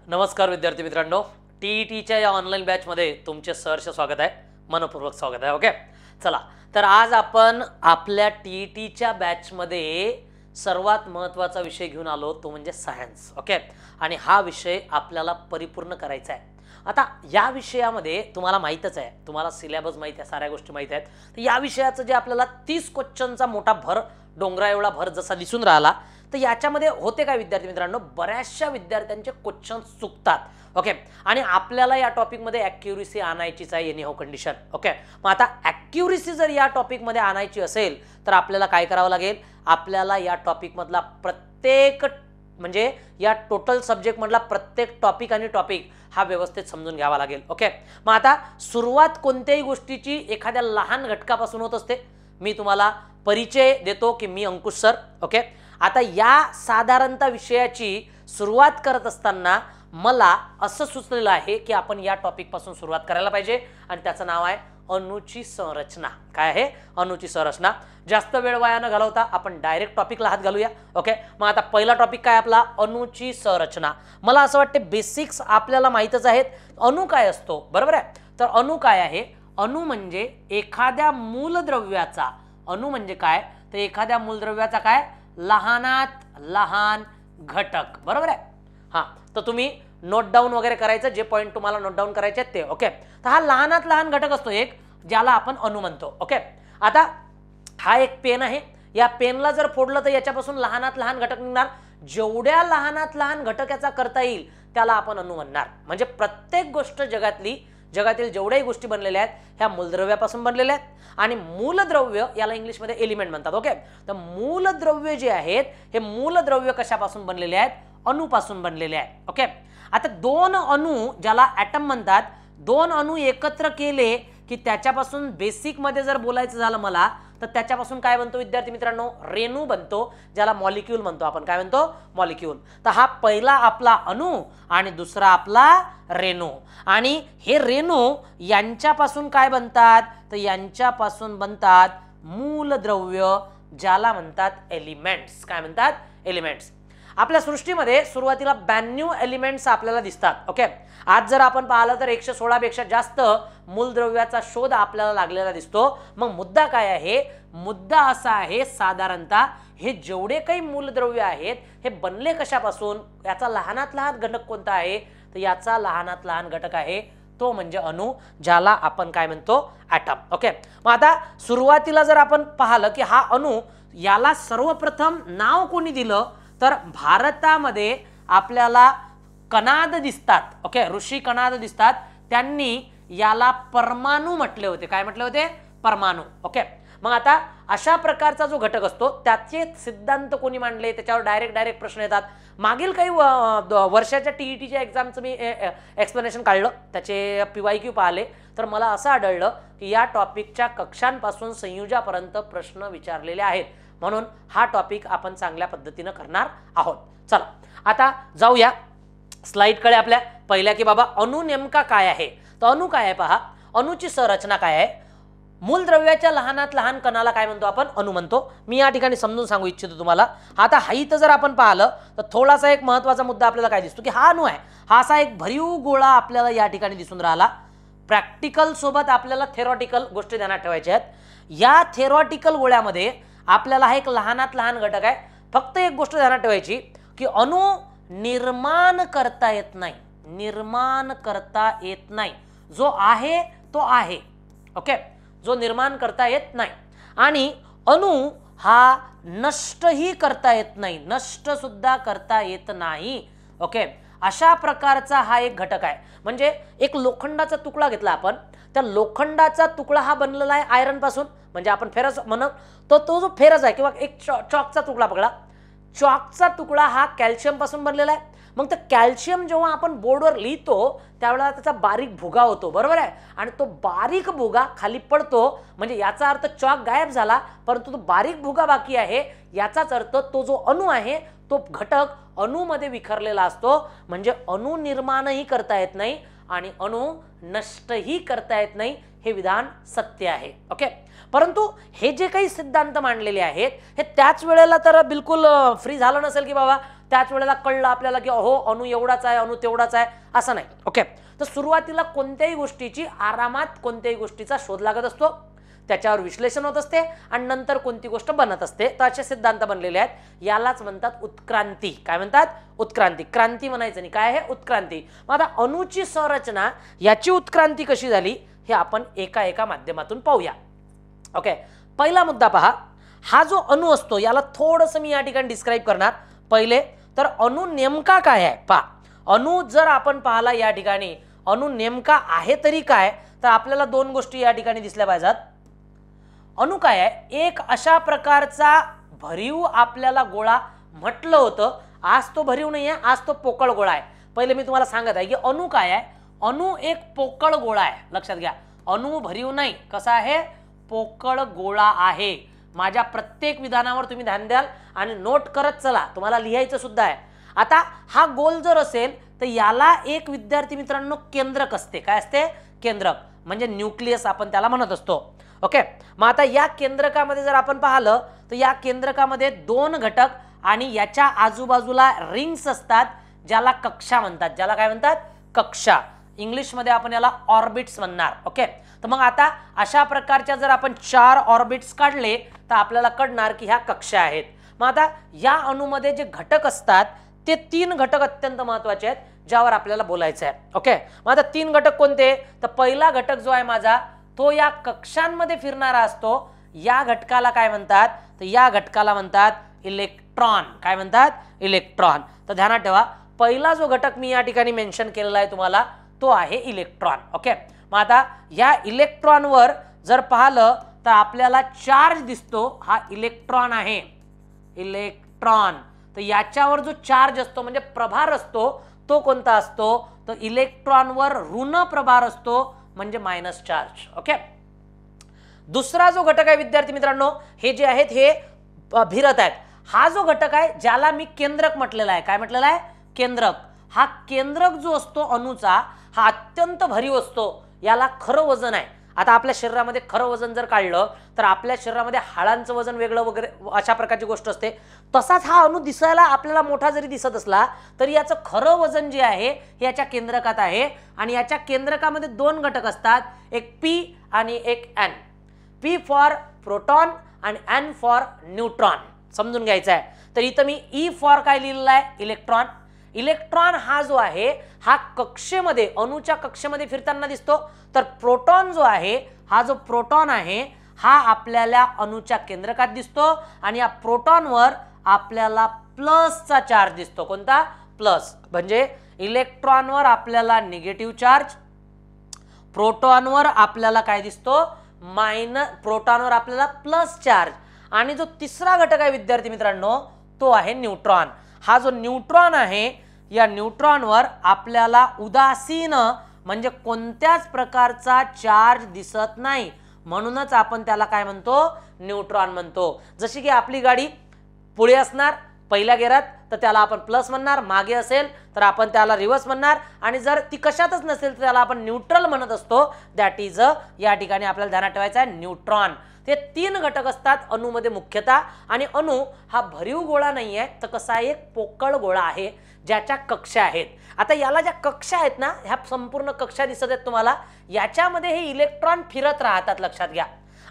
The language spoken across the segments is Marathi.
नमस्कार विद्यार्थी मित्रांनो, टीईटीच्या या ऑनलाईन बॅचमध्ये तुमचे सहर्ष स्वागत आहे, मनपूर्वक स्वागत आहे. ओके, चला तर आज आपण आपल्या टीईटीच्या बॅचमध्ये सर्वात महत्त्वाचा विषय घेऊन आलो, तो म्हणजे सायन्स. ओके, आणि हा विषय आपल्याला परिपूर्ण करायचा आहे. आता या विषयामध्ये तुम्हाला माहीतच आहे, तुम्हाला सिलेबस माहीत आहे, साऱ्या गोष्टी माहीत आहेत. तर या विषयाचं जे आपल्याला 30 क्वेश्चनचा मोठा भर, डोंगरा एवढा भर जसा दिसून राहिला, तर याच्यामध्ये होते काय विद्यार्थी मित्रांनो, बऱ्याचशा विद्यार्थ्यांचे क्वेश्चन चुकतात. ओके, आणि आपल्याला या टॉपिकमध्ये ॲक्युरेसी आणायचीच आहे, एनी हाऊ कंडिशन. ओके, मग आता ॲक्युरेसी जर या टॉपिकमध्ये आणायची असेल तर आपल्याला काय करावं लागेल, आपल्याला या टॉपिकमधला प्रत्येक म्हणजे या टोटल सब्जेक्टमधला प्रत्येक टॉपिक आणि टॉपिक हा व्यवस्थित समजून घ्यावा लागेल. ओके, मग आता सुरुवात कोणत्याही गोष्टीची एखाद्या लहान घटकापासून होत असते. मी तुम्हाला परिचय देतो की मी अंकुश सर. ओके, आता या साधारणतः विषयाची सुरुवात करत असताना मला असं सुचलेलं आहे की आपण या टॉपिकपासून सुरुवात करायला पाहिजे, आणि त्याचं नाव आहे अणूची संरचना. काय आहे? अणूची संरचना. जास्त वेळ वाया न घालवता आपण डायरेक्ट टॉपिकला हात घालूया. ओके, मग आता पहिला टॉपिक काय आपला, अणूची संरचना. मला असं वाटते बेसिक्स आपल्याला माहीतच आहेत. अणू काय असतो, बरोबर आहे? तर अणू काय आहे? अणू म्हणजे एखाद्या मूलद्रव्याचा, अणू म्हणजे काय तर एखाद्या मूलद्रव्याचा काय, लहानात लहान घटक. बरोबर आहे? हां, तर तुम्ही नोट डाऊन वगैरे करायचं, जे पॉईंट तुम्हाला नोट डाऊन करायचे आहेत ते. ओके, तर हा लहानात लहान घटक असतो एक, ज्याला आपण अणू म्हणतो. ओके, आता हा एक पेन आहे. या पेनला जर फोडलं तर याच्यापासून लहानात लहान घटक निघणार. जेवढ्या लहानात लहान घटक याचा करता येईल त्याला आपण अणू म्हणणार. म्हणजे प्रत्येक गोष्ट जगातील जेवढ्याही गोष्टी बनलेल्या आहेत ह्या मूलद्रव्यापासून बनलेल्या आहेत, आणि मूलद्रव्य याला इंग्लिशमध्ये एलिमेंट म्हणतात. ओके, तर मूलद्रव्य जे आहेत हे मूलद्रव्य कशापासून बनलेले आहेत, अणूपासून बनलेले आहेत. ओके, आता दोन अणू ज्याला ॲटम म्हणतात, दोन अणू एकत्र केले की त्याच्यापासून बेसिकमध्ये जर बोलायचं झालं मला, तर त्याच्यापासून काय बनतो विद्यार्थी मित्रांनो, रेणू बनतो, ज्याला मॉलिक्यूल म्हणतो आपण. काय म्हणतो? मॉलिक्यूल. तर हा पहिला आपला अणू आणि दुसरा आपला रेणू. आणि हे रेणू यांच्यापासून काय बनतात, तर यांच्यापासून बनतात मूलद्रव्य, ज्याला म्हणतात एलिमेंट्स. काय म्हणतात? एलिमेंट्स. आपल्या सृष्टीमध्ये सुरुवातीला 92 एलिमेंट्स आपल्याला दिसतात. ओके, आज जर आपण पाहिलं तर 116 पेक्षा जास्त मूलद्रव्याचा शोध आपल्याला लागलेला दिसतो. मग मुद्दा काय आहे? मुद्दा असा आहे, साधारणतः हे जेवढे काही मूलद्रव्य आहेत हे बनले कशापासून, याचा लहानात लहान घटक कोणता आहे, तर याचा लहानात लहान घटक आहे तो म्हणजे अणू, ज्याला आपण काय म्हणतो, ॲटम. ओके, मग आता सुरुवातीला जर आपण पाहिलं की हा अणू, याला सर्वप्रथम नाव कोणी दिलं, तर भारतामध्ये आपल्याला कणाद दिसतात. ओके, ऋषी कणाद दिसतात, त्यांनी याला परमाणू म्हटले होते. काय म्हटले होते? परमाणू. ओके, मग आता अशा प्रकारचा जो घटक असतो त्याचे सिद्धांत कोणी मांडले, त्याच्यावर डायरेक्ट प्रश्न येतात. मागील काही वर्षाच्या टीईटीच्या एक्झामचं मी एक्सप्लेनेशन काढलं, त्याचे PYQ पाहिले, तर मला असं आढळलं की या टॉपिकच्या कक्षांपासून संयोजापर्यंत प्रश्न विचारलेले आहेत. म्हणून हा टॉपिक आपण चांगल्या पद्धतीनं करणार आहोत. चला आता जाऊया स्लाइडकडे आपल्या. पहिल्या की बाबा अणू नेमका काय आहे, तर अणू काय आहे पहा. अणूची संरचना काय आहे? मूलद्रव्याच्या लहानात लहान कणाला काय म्हणतो आपण? अणू म्हणतो. मी या ठिकाणी समजून सांगू इच्छितो तुम्हाला. आता हाईत जर आपण पाहिलं तर थोडासा एक महत्त्वाचा मुद्दा आपल्याला काय दिसतो की हा अणू आहे, हा असा एक भरीव गोळा आपल्याला या ठिकाणी दिसून राहिला. प्रॅक्टिकल सोबत आपल्याला थेरॉटिकल गोष्टी ध्यानात ठेवायच्या आहेत. या थेरॉटिकल गोळ्यामध्ये आपल्याला हा एक लहानात लहान घटक आहे. फक्त एक गोष्ट ध्यानात ठेवायची की अणू निर्माण करता येत नाही, निर्माण करता येत नाही. जो आहे तो आहे. ओके, जो निर्माण करता येत नाही. आणि अणू हा नष्टही करता येत नाही, नष्ट सुद्धा करता येत नाही. ओके, अशा प्रकारचा हा एक घटक आहे. म्हणजे एक लोखंडाचा तुकडा घेतला आपण, त्या लोखंडाचा तुकडा हा बनलेला आहे आयरन पासून, म्हणजे आपण फेरस म्हणत, तो जो फेरस आहे, किंवा एक चॉकचा तुकडा पकडा, चॉकचा तुकडा हा कॅल्शियम पासून बनलेला आहे. मग ते कॅल्शियम जेव्हा आपण बोर्डवर लिहितो त्यावेळेला त्याचा बारीक भुगा होतो, बरोबर आहे, आणि तो बारीक भुगा खाली पडतो, म्हणजे याचा अर्थ चॉक गायब झाला, परंतु तो बारीक भुगा बाकी आहे. याचाच अर्थ तो जो अणू आहे तो घटक अणूमध्ये विखरलेला असतो. म्हणजे अणू निर्माणही करता येत नाही आणि अणू नष्टही करता येत नाही. हे विधान सत्य आहे. ओके, परंतु हे जे काही सिद्धांत मांडलेले आहेत हे त्याच वेळेला तर बिलकुल फ्री झालं नसेल की बाबा त्याच वेळेला कळलं आपल्याला की हो अणू एवढाच आहे, अणू तेवढाच आहे, असं नाही. ओके, तर सुरुवातीला कोणत्याही गोष्टीची आरामात कोणत्याही गोष्टीचा शोध लागत असतो, त्याच्यावर विश्लेषण होत असते आणि नंतर कोणती गोष्ट बनत असते. तर असे सिद्धांत बनलेले आहेत. यालाच म्हणतात उत्क्रांती. काय म्हणतात? उत्क्रांती. क्रांती म्हणायचं नाही, काय आहे? उत्क्रांती. मग आता अणूची संरचना याची उत्क्रांती कशी झाली हे आपण एका एका माध्यमातून पाहूया. ओके, पहिला मुद्दा पहा. हा जो अणू असतो याला थोडंसं मी या ठिकाणी डिस्क्राईब करणार. पहिले तर अणू नेमका काय आहे पहा. अणू जर आपण पाहिला या ठिकाणी अणू नेमका आहे तरी काय, तर आपल्याला दोन गोष्टी या ठिकाणी दिसल्या पाहिजेत. अणू काय आहे? एक अशा प्रकारचा भरीव आपल्याला गोळा म्हटलं होतं. आज तो भरीव नाही आहे, आज तो पोकळ गोळा आहे. पहिले मी तुम्हाला सांगत आहे की अणू काय आहे. अणू एक पोकळ गोळा आहे. लक्षात घ्या, अणू भरीव नाही. कसा आहे? पोकळ गोळा आहे. माझ्या प्रत्येक विधानावर तुम्ही ध्यान द्याल आणि नोट करत चला, तुम्हाला लिहायचं सुद्धा आहे. आता हा गोल जर असेल तर याला एक विद्यार्थी मित्रांनो केंद्रक असते. काय असते? केंद्रक म्हणजे न्यूक्लियस आपण त्याला म्हणत असतो. ओके, मग आता या केंद्रकामध्ये जर आपण पाहिलं तर या केंद्रकामध्ये दोन घटक आणि याच्या आजूबाजूला रिंग्स असतात ज्याला कक्षा म्हणतात. ज्याला काय म्हणतात? कक्षा. इंग्लिशमध्ये आपण याला ऑर्बिट्स म्हणणार. ओके, तर मग आता अशा प्रकारच्या जर आपण 4 ऑर्बिट्स काढले तर आपल्याला कळणार की ह्या कक्षा आहेत. मग आता या अणूमध्ये जे घटक असतात ते 3 घटक अत्यंत महत्त्वाचे आहेत ज्यावर आपल्याला बोलायचं आहे. ओके, मग आता 3 घटक कोणते? तर पहिला घटक जो आहे माझा तो या कक्षांमध्ये फिरणारा असतो. या घटकाला काय म्हणतात? तर या घटकाला म्हणतात इलेक्ट्रॉन. काय म्हणतात? इलेक्ट्रॉन. तर ध्यानात ठेवा, पहिला जो घटक मी या ठिकाणी मेन्शन केलेला आहे तुम्हाला तो आहे इलेक्ट्रॉन. ओके, मग आता या इलेक्ट्रॉनवर जर पाहिलं तर आपल्याला चार्ज दिसतो. हा इलेक्ट्रॉन आहे, इलेक्ट्रॉन. तर याच्यावर जो चार्ज असतो म्हणजे प्रभार असतो तो कोणता असतो? तर इलेक्ट्रॉनवर ऋण प्रभार असतो म्हणजे मायनस चार्ज. ओके, दुसरा जो घटक आहे विद्यार्थी मित्रांनो, हे जे आहेत हे भिरत आहेत. हा जो घटक आहे ज्याला मी केंद्रक म्हटलेला आहे. काय म्हटलेला आहे? केंद्रक. हा केंद्रक जो असतो अणूचा हा अत्यंत भरीव असतो. याला खरं वजन आहे. आता आपल्या शरीरामध्ये खरं वजन जर काढलं तर आपल्या शरीरामध्ये हाडांचं वजन वेगळं वगैरे अशा प्रकारची गोष्ट असते. तसाच हा अणू दिसायला आपल्याला मोठा जरी दिसत असला तरी याचं खरं वजन जे आहे हे याच्या केंद्रकात आहे. आणि याच्या केंद्रकामध्ये 2 घटक असतात, एक पी आणि एक एन. पी फॉर प्रोटॉन आणि एन फॉर न्यूट्रॉन. समजून घ्यायचं आहे. तर इथं मी ई फॉर काय लिहिलेलं आहे? इलेक्ट्रॉन. इलेक्ट्रॉन हा जो आहे हा कक्षेमध्ये अणूच्या कक्षेमध्ये फिरताना दिसतो. तर प्रोटॉन जो आहे हा जो प्रोटॉन आहे हा आपल्याला अणूच्या केंद्रकात दिसतो आणि या प्रोटॉनवर आपल्याला प्लसचा चार्ज दिसतो. कोणता? प्लस. म्हणजे इलेक्ट्रॉनवर आपल्याला निगेटिव्ह चार्ज, प्रोटॉनवर आपल्याला काय दिसतो? मायनस. प्रोटॉनवर आपल्याला प्लस चार्ज. आणि जो तिसरा घटक आहे विद्यार्थी मित्रांनो तो आहे न्यूट्रॉन. हा जो न्यूट्रॉन आहे या न्यूट्रॉनवर आपल्याला उदासीन म्हणजे कोणत्याच प्रकारचा चार्ज दिसत नाही. म्हणूनच आपण त्याला काय म्हणतो? न्यूट्रॉन म्हणतो. जशी की आपली गाडी पुढे असणार पहिल्या गेअरात तर त्याला आपण प्लस म्हणणार, मागे असेल तर आपण त्याला रिव्हर्स म्हणणार आणि जर ती कशातच नसेल तर त्याला आपण न्यूट्रल म्हणत असतो. दॅट इज या ठिकाणी आपल्याला ध्यानात ठेवायचं आहे न्यूट्रॉन. ते 3 घटक असतात अणूमध्ये मुख्यतः. आणि अणू हा भरीव गोळा नाही आहे तर कसा एक पोकळ गोळा आहे ज्याच्या कक्षा आहेत. आता याला ज्या कक्षा आहेत ना ह्या संपूर्ण कक्षा दिसत आहेत तुम्हाला, याच्यामध्ये हे इलेक्ट्रॉन फिरत राहतात. लक्षात घ्या.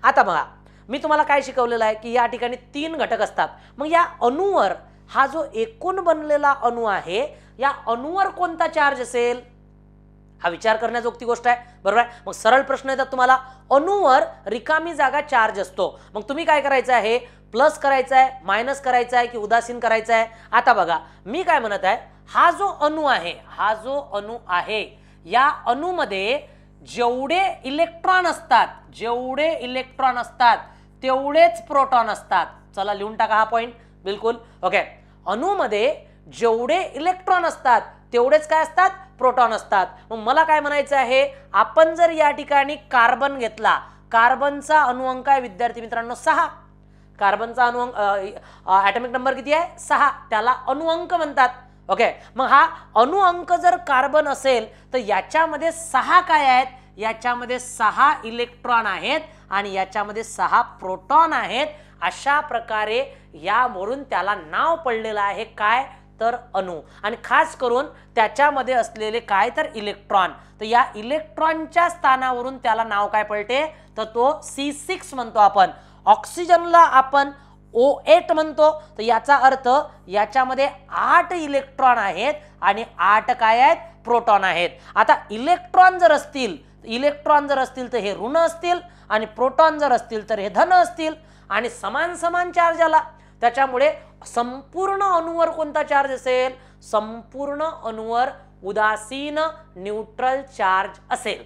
आता बघा मी तुम्हाला काय शिकवलेलं आहे की या ठिकाणी 3 घटक असतात. मग या अणूवर हा जो एकूण बनलेला अणू आहे या अणूवर कोणता चार्ज असेल हा विचार करण्याजोगती गोष्ट आहे. बरोबर आहे. मग सरळ प्रश्न येतात तुम्हाला. अणूवर रिकामी जागा चार्ज असतो. मग तुम्ही काय करायचं आहे? प्लस करायचं आहे, मायनस करायचं आहे की उदासीन करायचं आहे? आता बघा मी काय म्हणत आहे, हा जो अणू आहे हा जो अणू आहे या अणूमध्ये जेवढे इलेक्ट्रॉन असतात तेवढेच प्रोटॉन असतात. चला लिहून टाका हा पॉइंट. बिलकुल ओके. अणूमध्ये जेवढे इलेक्ट्रॉन असतात तेवढेच काय असतात? प्रोटॉन असतात. मग मला काय म्हणायचं आहे, आपण जर या ठिकाणी कार्बन घेतला, कार्बनचा अणुअंक आहे विद्यार्थी मित्रांनो 6. कार्बनचा अणुअंक ॲटॉमिक नंबर किती आहे? 6. त्याला अणुअंक म्हणतात. ओके. मग हा अणुअंक जर कार्बन असेल तर याच्यामध्ये 6 काय आहेत? याच्यामध्ये 6 इलेक्ट्रॉन आहेत आणि याच्यामध्ये 6 प्रोटॉन आहेत. अशा प्रकारे यावरून त्याला नाव पडलेलं आहे काय तर अणू. आणि खास करून त्याच्यामध्ये असलेले काय तर इलेक्ट्रॉन. तर या इलेक्ट्रॉनच्या स्थानावरून त्याला नाव काय पडते तर तो C6 म्हणतो आपण. ऑक्सिजनला आपण O8 म्हणतो. तर याचा अर्थ याच्यामध्ये 8 इलेक्ट्रॉन आहेत आणि 8 काय आहेत प्रोटॉन आहेत. आता इलेक्ट्रॉन जर असतील तर हे ऋण असतील आणि प्रोटॉन जर असतील तर हे धन असतील आणि समान समान चार्ज आला. त्याच्यामुळे संपूर्ण अणूवर कोणता चार्ज असेल संपूर्ण अणूवर उदासीन न्यूट्रल चार्ज असेल.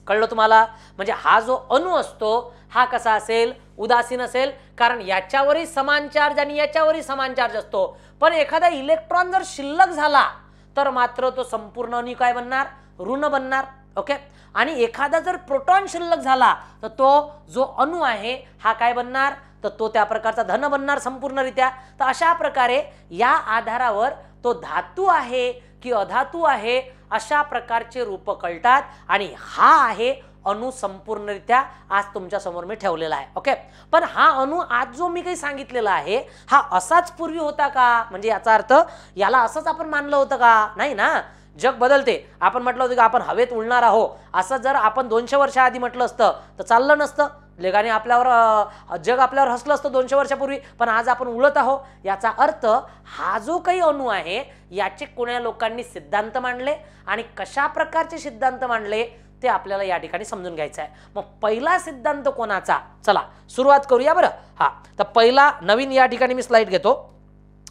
कळलं तुम्हाला. म्हणजे हा जो अणू असतो हा कसा असेल उदासीन असेल कारण याच्यावरही समान चार्ज आणि याच्यावरही समान चार्ज असतो. पण एखादा इलेक्ट्रॉन जर शिल्लक झाला तर मात्र तो संपूर्ण अणू काय बनणार ऋण बनणार. ओके. आणि एखादा जर प्रोटॉन शिल्लक झाला तर तो जो अणू आहे हा काय बनणार तर तो त्या प्रकारचा धन बनणार संपूर्णरित्या. तर अशा प्रकारे या आधारावर तो धातू आहे की अधातू आहे अशा प्रकारचे रूप कळतात. आणि हा आहे अणू संपूर्णरित्या आज तुमच्या समोर मी ठेवलेला आहे. ओके. पण हा अणू आज जो मी काही सांगितलेला आहे हा असाच पूर्वी होता का म्हणजे याचा अर्थ याला असंच आपण मानलं होतं का नाही ना. जग बदलते. आपण म्हटलं होतं की आपण हवेत उडणार आहोत असं जर आपण 200 वर्षाआधी म्हटलं असतं तर चाललं नसतं. लेगाने आपल्यावर जग आपल्यावर हसलं असतं 200 वर्षापूर्वी. पण आज आपण उडत आहोत. याचा अर्थ हा जो काही अणू आहे याचे कोण्या लोकांनी सिद्धांत मांडले आणि कशा प्रकारचे सिद्धांत मांडले ते आपल्याला या ठिकाणी समजून घ्यायचं आहे. मग पहिला सिद्धांत कोणाचा चला सुरुवात करूया बरं. हा तर पहिला नवीन या ठिकाणी मी स्लाइड घेतो.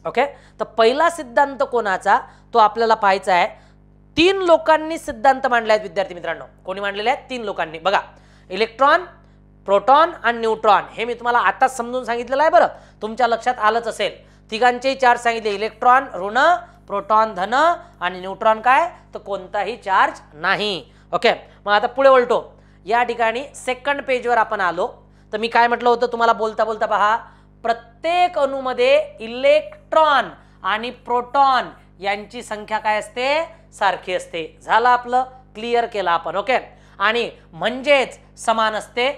ओके. तर पहिला सिद्धांत कोणाचा तो आपल्याला पाहायचा आहे. 3 लोकांनी सिद्धांत मांडले आहेत विद्यार्थी मित्रांनो. कोणी मांडलेले आहेत 3 लोकांनी. बघा इलेक्ट्रॉन प्रोटॉन आणि न्यूट्रॉन हे मी तुम्हाला आताच समजून सांगितलेलं आहे बरं. तुमच्या लक्षात आलंच असेल. तिघांचेही चार्ज सांगितले. इलेक्ट्रॉन ऋण प्रोटॉन धन आणि न्यूट्रॉन काय तर कोणताही चार्ज नाही. ओके. मग आता पुढे वळतो. या ठिकाणी सेकंड पेजवर आपण आलो. तर मी काय म्हटलं होतं तुम्हाला बोलता बोलता पहा. प्रत्येक अणूमध्ये इलेक्ट्रॉन आणि प्रोटॉन यांची संख्या काय असते सारखी असते. झालं आपलं क्लिअर केलं आपण. ओके. आणि म्हणजेच समान असते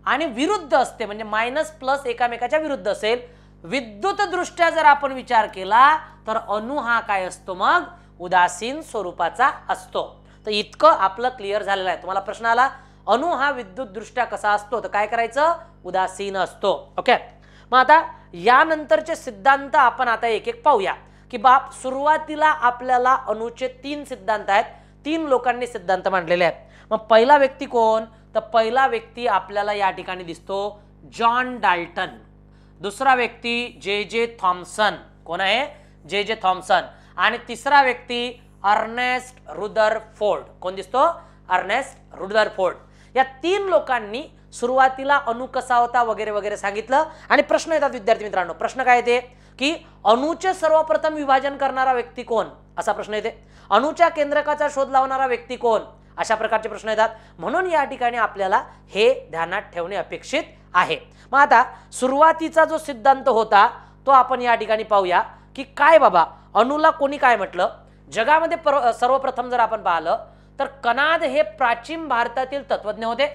आणि विरुद्ध असते म्हणजे मायनस प्लस एकामेकाच्या विरुद्ध असेल. विद्युत दृष्ट्या जर आपण विचार केला तर अणू हा काय असतो मग उदासीन स्वरूपाचा असतो. तर इतकं आपलं क्लिअर झालेलं आहे. तुम्हाला प्रश्न आला अणू हा विद्युत दृष्ट्या कसा असतो तर काय करायचं उदासीन असतो. ओके. मग आता यानंतरचे सिद्धांत आपण आता एक एक पाहूया की बाप सुरुवातीला आपल्याला अणूचे 3 सिद्धांत आहेत. 3 लोकांनी सिद्धांत मांडलेले आहेत. मग पहिला व्यक्ती कोण तर पहिला व्यक्ती आपल्याला या ठिकाणी दिसतो जॉन डाल्टन. दुसरा व्यक्ती जे थॉम्सन. कोण आहे जे थॉम्सन. आणि तिसरा व्यक्ती अर्नेस्ट रुदरफोर्ड. कोण दिसतो अर्नेस्ट रुदरफोर्ड. या 3 लोकांनी सुरुवातीला अणू कसा होता वगैरे वगैरे सांगितलं. आणि प्रश्न येतात विद्यार्थी मित्रांनो. प्रश्न काय येते की अणूचे सर्वप्रथम विभाजन करणारा व्यक्ती कोण असा प्रश्न येते. अणूच्या केंद्रकाचा शोध लावणारा व्यक्ती कोण अशा प्रकारचे प्रश्न येतात. म्हणून या ठिकाणी आपल्याला हे ध्यानात ठेवणे अपेक्षित आहे. मग आता सुरुवातीचा जो सिद्धांत होता तो आपण या ठिकाणी पाहूया की काय बाबा अणूला कोणी काय म्हटलं. जगामध्ये सर्वप्रथम जर आपण पाहिलं तर कनाद हे प्राचीन भारतातील तत्वज्ञ होते.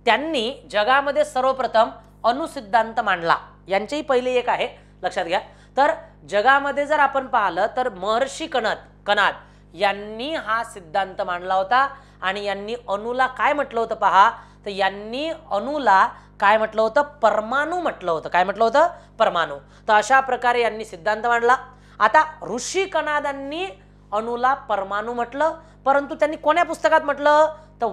त्यांनी जगामध्ये सर्वप्रथम अणु सिद्धांत मांडला. यांचेही पहिले एक आहे लक्षात घ्या. तर जगामध्ये जर आपण पाहिलं तर महर्षी कनाद यांनी हा सिद्धांत मांडला होता. आणि यांनी अणूला काय म्हटलं होतं पहा तर यांनी अणूला काय म्हटलं होतं परमाणु म्हटलं होतं. काय म्हटलं होतं परमाणु. तर अशा प्रकारे यांनी सिद्धांत मांडला. आता ऋषी कनादांनी अणूला परमाणु म्हटलं परंतु त्यांनी कोण्या पुस्तकात म्हटलं तर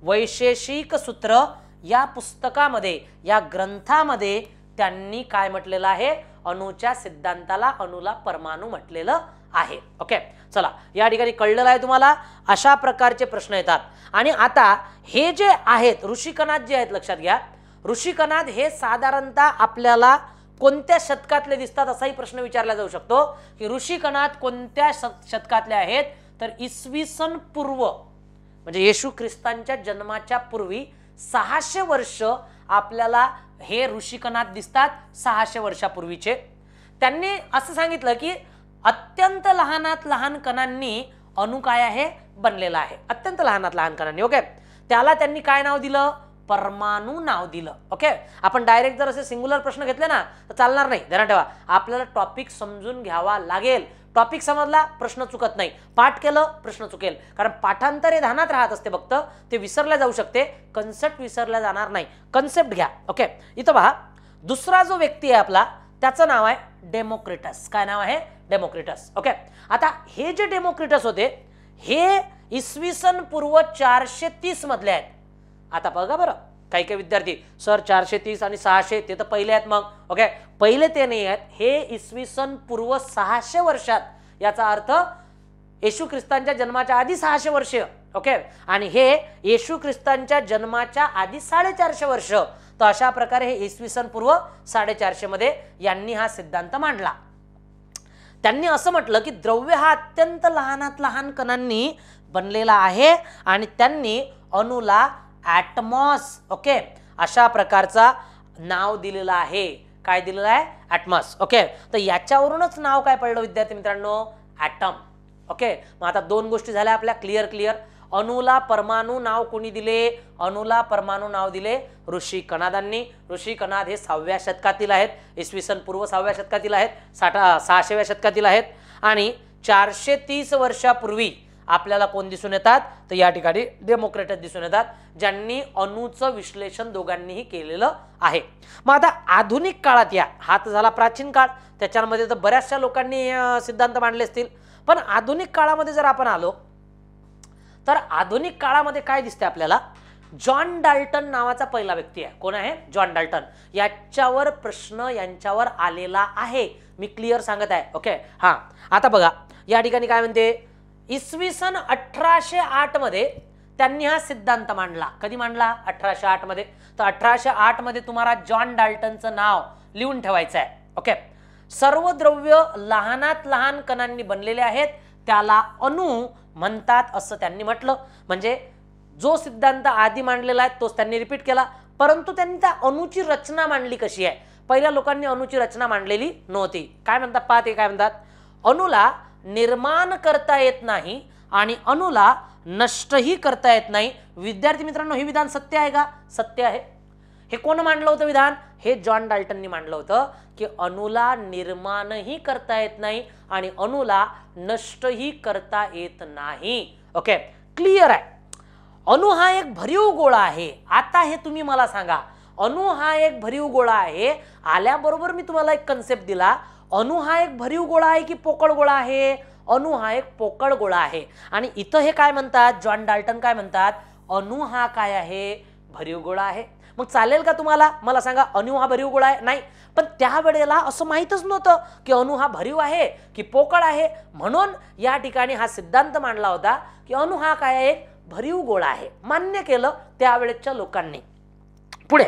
वैशेषिक सूत्र या पुस्तकामध्ये या ग्रंथामध्ये त्यांनी काय म्हटलेलं आहे अणूच्या सिद्धांताला अणूला परमाणु म्हटलेलं आहे. ओके. चला या ठिकाणी कळलेलं आहे तुम्हाला. अशा प्रकारचे प्रश्न येतात. आणि आता हे जे आहेत ऋषी कनाद जे आहेत लक्षात घ्या. ऋषी कनाद हे साधारणतः आपल्याला कोणत्या शतकातले दिसतात असाही प्रश्न विचारला जाऊ शकतो की ऋषी कनाद कोणत्या शतकातले आहेत तर इसवी सन पूर्व म्हणजे येशू ख्रिस्तांच्या जन्माच्या पूर्वी 600 वर्ष आपल्याला हे ऋषी कनाद दिसतात. 600 वर्षापूर्वीचे. त्यांनी असं सांगितलं की अत्यंत लहानात लहान कणांनी अणू काय आहे, बनलेला आहे अत्यंत लहानात लहान कणांनी. ओके, त्याला त्यांनी काय नाव दिलं, परमाणू नाव दिलं. ओके, आपण डायरेक्ट जर असे सिंग्युलर प्रश्न घेतले ना तर चालणार नाही. ध्यानात ठेवा, आपल्याला टॉपिक समजून घ्यावा लागेल. टॉपिक समजला प्रश्न चुकत नाही, पाठ केलं प्रश्न चुकेल, कारण पाठांतर हे ध्यानात राहत असते, फक्त ते विसरल्या जाऊ शकते, कन्सेप्ट विसरल्या जाणार नाही. कन्सेप्ट घ्या. ओके, इथं पहा, दुसरा जो व्यक्ती आहे आपला त्याचं नाव आहे डेमोक्रिटस. काय नाव आहे, डेमोक्रिटस. ओके, आता हे जे डेमोक्रिटस होते हे इसवी सन पूर्व 430 मधले आहेत. आता बघा बरं, काही काही विद्यार्थी सर 430 आणि 600 ते तर पहिले आहेत. मग ओके, पहिले ते नाही आहेत, हे इसवी सन पूर्व 600 वर्षात, याचा अर्थ येशू ख्रिस्तांच्या जन्माच्या आधी 600 वर्ष. ओके, आणि हे येशू ख्रिस्तांच्या जन्माच्या आधी 450 वर्ष. तर अशा प्रकारे हे इसवी सन पूर्व 450 मध्ये यांनी हा सिद्धांत मांडला. त्यांनी असं म्हटलं की द्रव्य हा अत्यंत लहानात लहान कणांनी बनलेला आहे आणि त्यांनी अणूला ॲटमॉस, ओके, अशा प्रकारचा नाव दिलेलं आहे. काय दिलेलं आहे, ॲटमॉस. ओके, तर याच्यावरूनच नाव काय पडलं विद्यार्थी मित्रांनो, ॲटम. ओके, मग आता दोन गोष्टी झाल्या आपल्या क्लिअर. अणूला परमाणू नाव कोणी दिले, अणूला परमाणू नाव दिले ऋषी कणादांनी. ऋषी कणाद हे 6व्या शतकातील आहेत, इसवी सन पूर्व 6व्या शतकातील आहेत, 600व्या शतकातील आहेत. आणि 430 वर्षापूर्वी आपल्याला कोण दिसून येतात, तर या ठिकाणी डेमोक्रिटस दिसून येतात, ज्यांनी अणूचं विश्लेषण दोघांनीही केलेलं आहे. मग आता आधुनिक काळात या, हा तर झाला प्राचीन काळ, त्याच्यामध्ये तर बऱ्याचशा लोकांनी सिद्धांत मांडले असतील. पण आधुनिक काळामध्ये जर आपण आलो तर आधुनिक काळामध्ये काय दिसते आपल्याला, जॉन डाल्टन नावाचा पहिला व्यक्ती आहे. कोण आहे, जॉन डाल्टन. याच्यावर प्रश्न यांच्यावर आलेला आहे, मी क्लिअर सांगत आहे. ओके, हा, आता बघा या ठिकाणी काय म्हणते, इसवी सन 1808 मध्ये त्यांनी हा सिद्धांत मांडला. कधी मांडला, 1808 मध्ये. तर 1808 मध्ये तुम्हाला जॉन डाल्टनचं नाव लिहून ठेवायचं आहे. ओके, सर्व द्रव्य लहानात लहान कणांनी बनलेले आहेत, त्याला अणू म्हणतात असं त्यांनी म्हटलं. म्हणजे जो सिद्धांत आधी मांडलेला आहे तोच त्यांनी रिपीट केला, परंतु त्यांनी त्या अणूची रचना मांडली कशी आहे. पहिल्या लोकांनी अणूची रचना मांडलेली नव्हती. काय म्हणतात पहा, ते काय म्हणतात, अणूला निर्माण करता येत नाही आणि अणूला नष्टही करता येत नाही. विद्यार्थी मित्रांनो, हे विधान सत्य आहे का, सत्य आहे. हे कोण मांडलं होतं विधान, हे जॉन डाल्टननी मांडलं होतं की अणूला निर्माणही करता येत नाही आणि अणूला नष्टही करता येत नाही. ओके, क्लिअर आहे. अणू हा एक भरीव गोळा आहे. आता हे तुम्ही मला सांगा, अणू हा एक भरीव गोळा आहे, आल्याबरोबर मी तुम्हाला एक कन्सेप्ट दिला, अणू हा एक भरीव गोळा आहे की पोकळ गोळा आहे, अणू हा एक पोकळ गोळा आहे. आणि इथं हे काय म्हणतात, जॉन डाल्टन काय म्हणतात, अणू हा काय आहे, भरीव गोळा आहे. मग चालेल का तुम्हाला, मला सांगा, अणू हा भरीव गोळा आहे, नाही. पण त्यावेळेला असं माहीतच नव्हतं की अणू हा भरीव आहे की पोकळ आहे, म्हणून या ठिकाणी हा सिद्धांत मांडला होता की अणू हा काय आहे, भरीव गोळा आहे. मान्य केलं त्यावेळेच्या लोकांनी. पुढे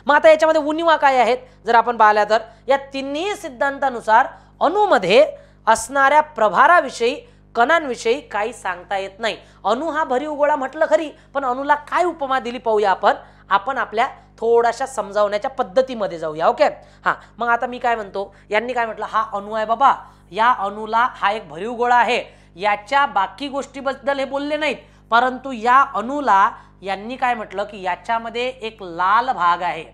मग आता याच्यामध्ये उणिवा काय आहेत जर आपण पाहिल्या तर, या तिन्ही सिद्धांतानुसार अणूमध्ये असणाऱ्या प्रभाराविषयी, कणांविषयी काही सांगता येत नाही. अणू हा भरीव गोळा म्हटलं खरी, पण अणूला काय उपमा दिली पाहूया आपण आपल्या थोड्याशा समजावण्याच्या पद्धतीमध्ये जाऊया. ओके, हां, मग आता मी काय म्हणतो, यांनी काय म्हटलं, हा अणू आहे बाबा, या अणूला हा एक भरीव गोळा आहे, याच्या बाकी गोष्टीबद्दल हे बोलले नाहीत, परंतु या अणूला यांनी काय म्हटलं की याच्यामध्ये एक लाल भाग आहे.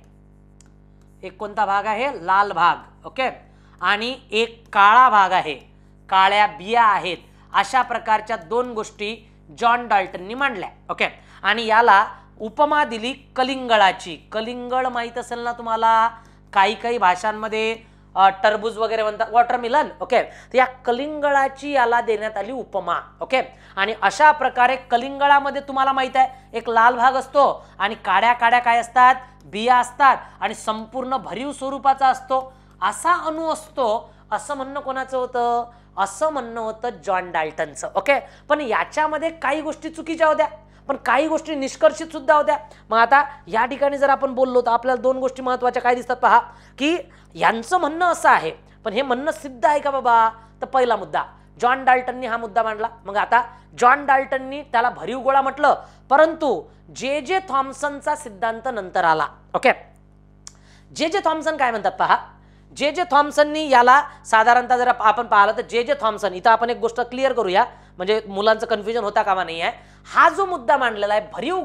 एक कोणता भाग आहे, लाल भाग. ओके, आणि एक काळा भाग आहे, काळ्या बिया आहेत. अशा प्रकारच्या दोन गोष्टी जॉन डाल्टननी मांडल्या. ओके, आणि याला उपमा दिली कलिंगळाची. कलिंगळ माहित असेल ना तुम्हाला, काही काही भाषांमध्ये टरबूज वगैरे म्हणतात, वॉटरमेलन. ओके, तर या कलिंगळाची याला देण्यात आली उपमा. ओके, आणि अशा प्रकारे कलिंगळामध्ये तुम्हाला माहित आहे एक लाल भाग असतो आणि काड्या काड्या काय असतात, बिया असतात, आणि संपूर्ण भरीव स्वरूपाचा असतो. असा अणू असतो असं म्हणणं कोणाचं होतं, असं म्हणणं होतं जॉन डाल्टनचं. ओके, पण याच्यामध्ये काही गोष्टी चुकीच्या होत्या, पण काही गोष्टी निष्कर्षित सुद्धा होत्या. मग आता या ठिकाणी जर आपण बोललो तर आपल्याला दोन गोष्टी महत्त्वाच्या काय दिसतात पहा, की यांचं म्हणणं असं आहे, पण हे म्हणणं सिद्ध आहे का बाबा. तर पहिला मुद्दा, जॉन डाल्टननी हा मुद्दा मांडला. मग आता जॉन डाल्टननी त्याला भरीव गोळा म्हटलं, परंतु जे थॉम्सनचा सिद्धांत नंतर आला. ओके, जे थॉम्सन काय म्हणतात पहा, जे जे थॉम्सननी याला साधारणतः जर आपण पाहिलं तर जे जे थॉम्सन, इथं आपण एक गोष्ट क्लिअर करूया म्हणजे मुलांचं कन्फ्युजन होता कामा नाही आहे. हा जो मुद्दा मांडलेला आहे भरीव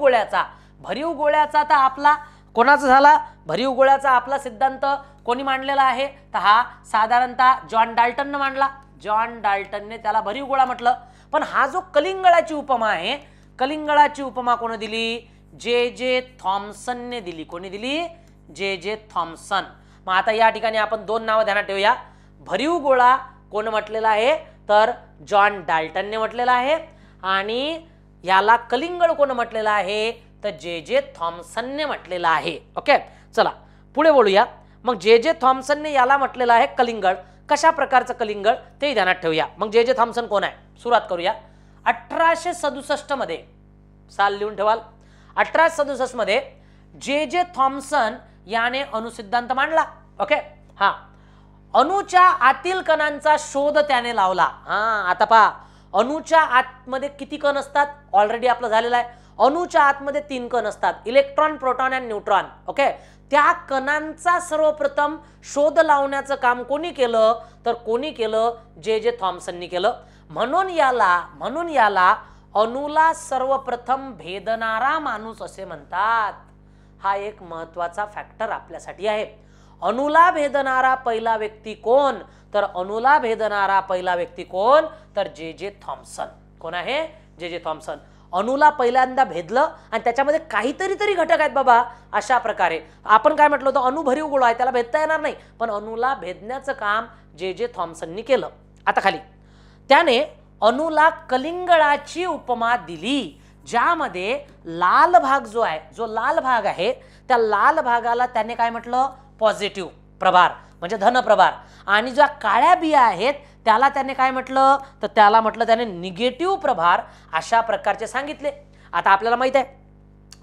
गोळ्याचा तर आपला कोणाचा झाला, भरीव गोळ्याचा आपला सिद्धांत कोणी मांडलेला आहे, तर हा साधारणतः जॉन डाल्टनने मांडला. जॉन डाल्टनने त्याला भरीव गोळा म्हटलं. पण हा जो कलिंगळाची उपमा आहे, कलिंगळाची उपमा कोणी दिली, जे जे थॉम्सनने दिली. कोणी दिली, जे जे थॉम्सन. मग आता या ठिकाणी आपण दोन नावं ध्यानात ठेवूया. भरीव गोळा कोण म्हटलेला आहे, तर जॉन डाल्टनने म्हटलेला आहे. आणि याला कलिंगड कोण म्हटलेलं आहे, तर जे जे थॉम्सनने म्हटलेलं आहे. ओके, चला पुढे बोलूया. मग जे जे थॉम्सनने याला म्हटलेलं आहे कलिंगड. कशा प्रकारचं कलिंगड ते ध्यानात ठेवूया. मग जे जे थॉम्सन कोण आहे, सुरुवात करूया. 1867 मध्ये साल लिहून ठेवाल. 1867 मध्ये जे जे थॉम्सन याने अणुसिद्धांत मांडला. ओके, हा अणूच्या आतील कणांचा शोध त्याने लावला. आता पहा, अणूच्या आतमध्ये किती कण असतात, ऑलरेडी आपलं झालेलं आहे. अणूच्या आतमध्ये 3 कण असतात, इलेक्ट्रॉन, प्रोटॉन आणि न्यूट्रॉन. ओके, त्या कणांचा सर्वप्रथम शोध लावण्याचं काम कोणी केलं, तर कोणी केलं, जे जे थॉम्सननी केलं. म्हणून याला अणूला सर्वप्रथम भेदणारा माणूस असे म्हणतात. हा एक महत्वाचा फॅक्टर आपल्यासाठी आहे. अणूला भेदणारा पहिला व्यक्ती कोण, तर अणूला भेदणारा पहिला व्यक्ती कोण, तर जे जे थॉम्सन. कोण आहे, जे जे थॉम्सन. अणूला पहिल्यांदा भेदलं आणि त्याच्यामध्ये काहीतरी तरी घटक आहेत बाबा. अशा प्रकारे आपण काय म्हटलं होतं, अणू भरीव गोळा आहे, त्याला भेदता येणार नाही, पण अणूला भेदण्याचं काम जे जे थॉम्सननी केलं. आता खाली त्याने अणूला कलिंगडाची उपमा दिली, ज्यामध्ये लाल भाग जो आहे, जो लाल भाग आहे, त्या लाल भागाला त्याने काय म्हटलं, पॉझिटिव्ह प्रभार म्हणजे धन प्रभार. आणि ज्या काळ्या बिया आहेत त्याला त्याने काय म्हटलं, तर त्याला म्हटलं त्याने निगेटिव्ह प्रभार. अशा प्रकारचे सांगितले. आता आपल्याला माहित आहे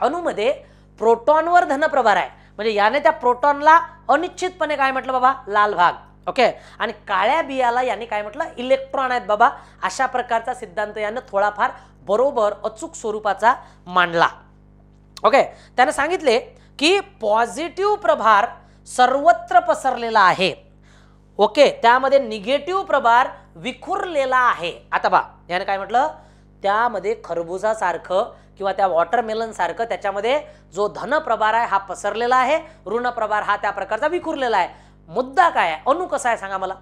अणूमध्ये प्रोटॉनवर धन प्रभार आहे, म्हणजे याने त्या प्रोटॉनला अनिश्चितपणे काय म्हटलं बाबा, लाल भाग. ओके, आणि काळ्या बियाला याने काय म्हटलं, इलेक्ट्रॉन आहेत बाबा. अशा प्रकारचा सिद्धांत याने थोडाफार बरोबर अचूक स्वरूपाचा मांडला. ओके, त्याने सांगितले की पॉझिटिव्ह प्रभार सर्वत्र पसरलेला आहे. ओके, त्यामध्ये निगेटिव्ह प्रभार विखुरलेला आहे. आता बा याने काय म्हटलं, त्यामध्ये खरबुजासारखं किंवा त्या वॉटरमेलन सारखं त्याच्यामध्ये जो धन प्रभार आहे हा पसरलेला आहे, ऋण प्रभार हा त्या प्रकारचा विखुरलेला आहे. मुद्दा काय आहे, अणू कसा आहे सांगा मला.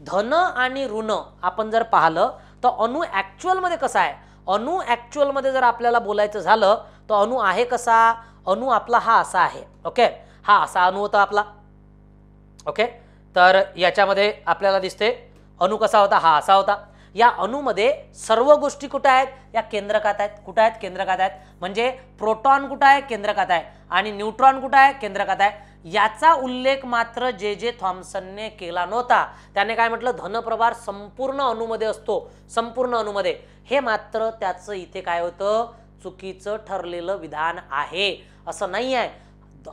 धन आणि ऋण आपण जर पाहिलं तर अणू ऍक्च्युअल मध्ये कसा आहे. अणू ऍक्च्युअल मध्ये जर आपल्याला बोलायचं झालं तर अणू आहे कसा, अणू आपला हा असा आहे. ओके, हा असा अणू होता आपला. ओके, तर याच्यामध्ये आपल्याला दिसते अणू कसा होता, हा असा होता. या अणूमध्ये सर्व गोष्टी कुठे आहेत, या केंद्रकात आहेत. कुठे आहेत, केंद्रकात आहेत. म्हणजे प्रोटॉन कुठे आहे, केंद्रकात आहे, आणि न्यूट्रॉन कुठे आहे, केंद्रकात आहे. याचा उल्लेख मात्र जे जे थॉम्सनने केला नव्हता. त्याने काय म्हटलं, धनप्रभार संपूर्ण अणूमध्ये असतो, संपूर्ण अणूमध्ये. हे मात्र त्याचं इथे काय होतं, चुकीचं ठरलेलं विधान आहे. असं नाही आहे.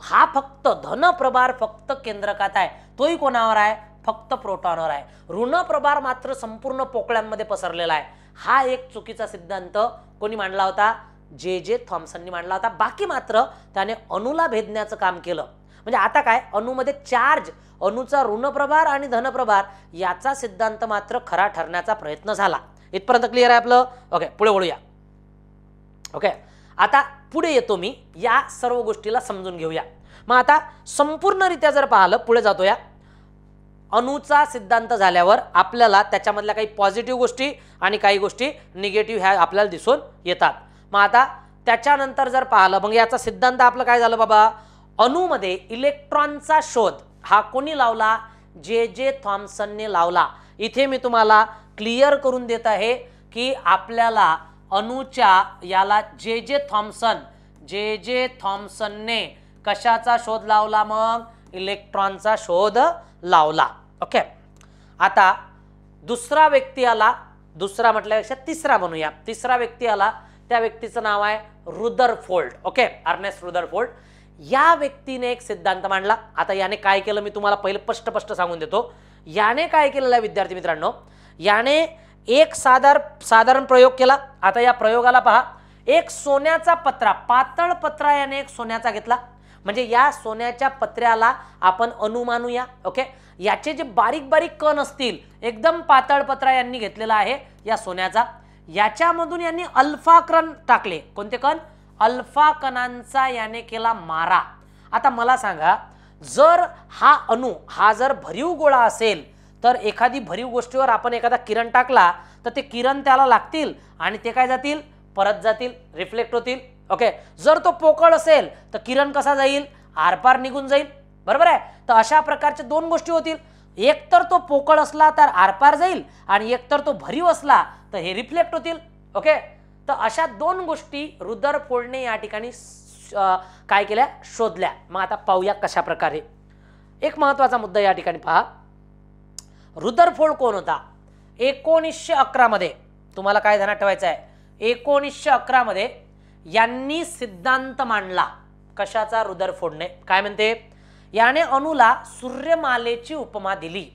हा फक्त धनप्रभार फक्त केंद्रकात आहे, तोही कोणावर आहे, फक्त प्रोटॉनवर आहे. ऋण प्रभार मात्र संपूर्ण पोकळ्यांमध्ये पसरलेला आहे. हा एक चुकीचा सिद्धांत कोणी मांडला होता, जे जे थॉम्सननी मांडला होता. बाकी मात्र त्याने अणूला भेदण्याचं काम केलं. म्हणजे आता काय, अणूमध्ये चार्ज, अणूचा ऋण प्रभार आणि धनप्रभार याचा सिद्धांत मात्र खरा ठरण्याचा प्रयत्न झाला. इथपर्यंत क्लिअर आहे आपलं. ओके, पुढे वळूया. ओके, आता पुढे येतो मी, या सर्व गोष्टीला समजून घेऊया. मग आता संपूर्णरित्या जर पाहिलं, पुढे जातो या अणूचा सिद्धांत झाल्यावर आपल्याला त्याच्यामधल्या काही पॉझिटिव्ह गोष्टी आणि काही गोष्टी निगेटिव्ह ह्या आपल्याला दिसून येतात. मग आता त्याच्यानंतर जर पाहिलं, मग याचा सिद्धांत आपलं काय झालं बाबा, अणूमध्ये इलेक्ट्रॉनचा शोध हा कोणी लावला, जे जे थॉम्सनने लावला. इथे मी तुम्हाला क्लिअर करून देत आहे की आपल्याला अणूच्या याला जे जे थॉम्सनने कशाचा शोध लावला, मग इलेक्ट्रॉनचा शोध लावला. ओके, आता दुसरा व्यक्ती आला, दुसरा म्हटल्यापेक्षा तिसरा बनूया. तिसरा व्यक्ती आला, त्या व्यक्तीचं नाव आहे रुदरफोर्ड. Okay, Ernest Rutherford. या व्यक्तीने एक सिद्धांत मांडला. आता याने काय केलं मी तुम्हाला पहिले स्पष्ट सांगून देतो. याने काय केलेलं आहे विद्यार्थी मित्रांनो, याने एक साधारण प्रयोग केला. आता या प्रयोगाला पहा, एक सोन्याचा पत्रा, पातळ पत्रा याने एक सोन्याचा घेतला. म्हणजे या सोन्याच्या पत्र्याला आपण अणू मानूया. ओके, याचे जे बारीक बारीक कण असतील, एकदम पातळ पत्रा यांनी घेतलेला आहे या सोन्याचा, याच्यामधून यांनी अल्फा कण टाकले. कोणते कण? अल्फा कणांचा याने केला मारा. आता मला सांगा, जर हा अणू हा जर भरीव गोळा असेल तर एखादी भरीव गोष्टीवर आपण एखादा किरण टाकला तर ते किरण त्याला लागतील आणि ते काय जातील? परत जातील, रिफ्लेक्ट होतील. ओके. जर तो पोकळ असेल तर किरण कसा जाईल? आरपार निघून जाईल. बरोबर आहे. तर अशा प्रकारच्या दोन गोष्टी होतील. एक तर तो पोकळ असला तर आरपार जाईल आणि एक तर तो भरीव असला तर हे रिफ्लेक्ट होतील. ओके. तर अशा दोन गोष्टी रुदरफोर्डने या ठिकाणी काय केल्या? शोधल्या. मग आता पाहूया कशा प्रकारे. एक महत्वाचा मुद्दा या ठिकाणी पहा. रुदरफोर्ड कोण होता? 1911 मध्ये, तुम्हाला काय ध्यानात ठेवायचं आहे, 1911 मध्ये यांनी सिद्धांत मांडला. कशाचा? रुदरफोर्डने. काय म्हणते? याने अणूला सूर्यमालेची उपमा दिली.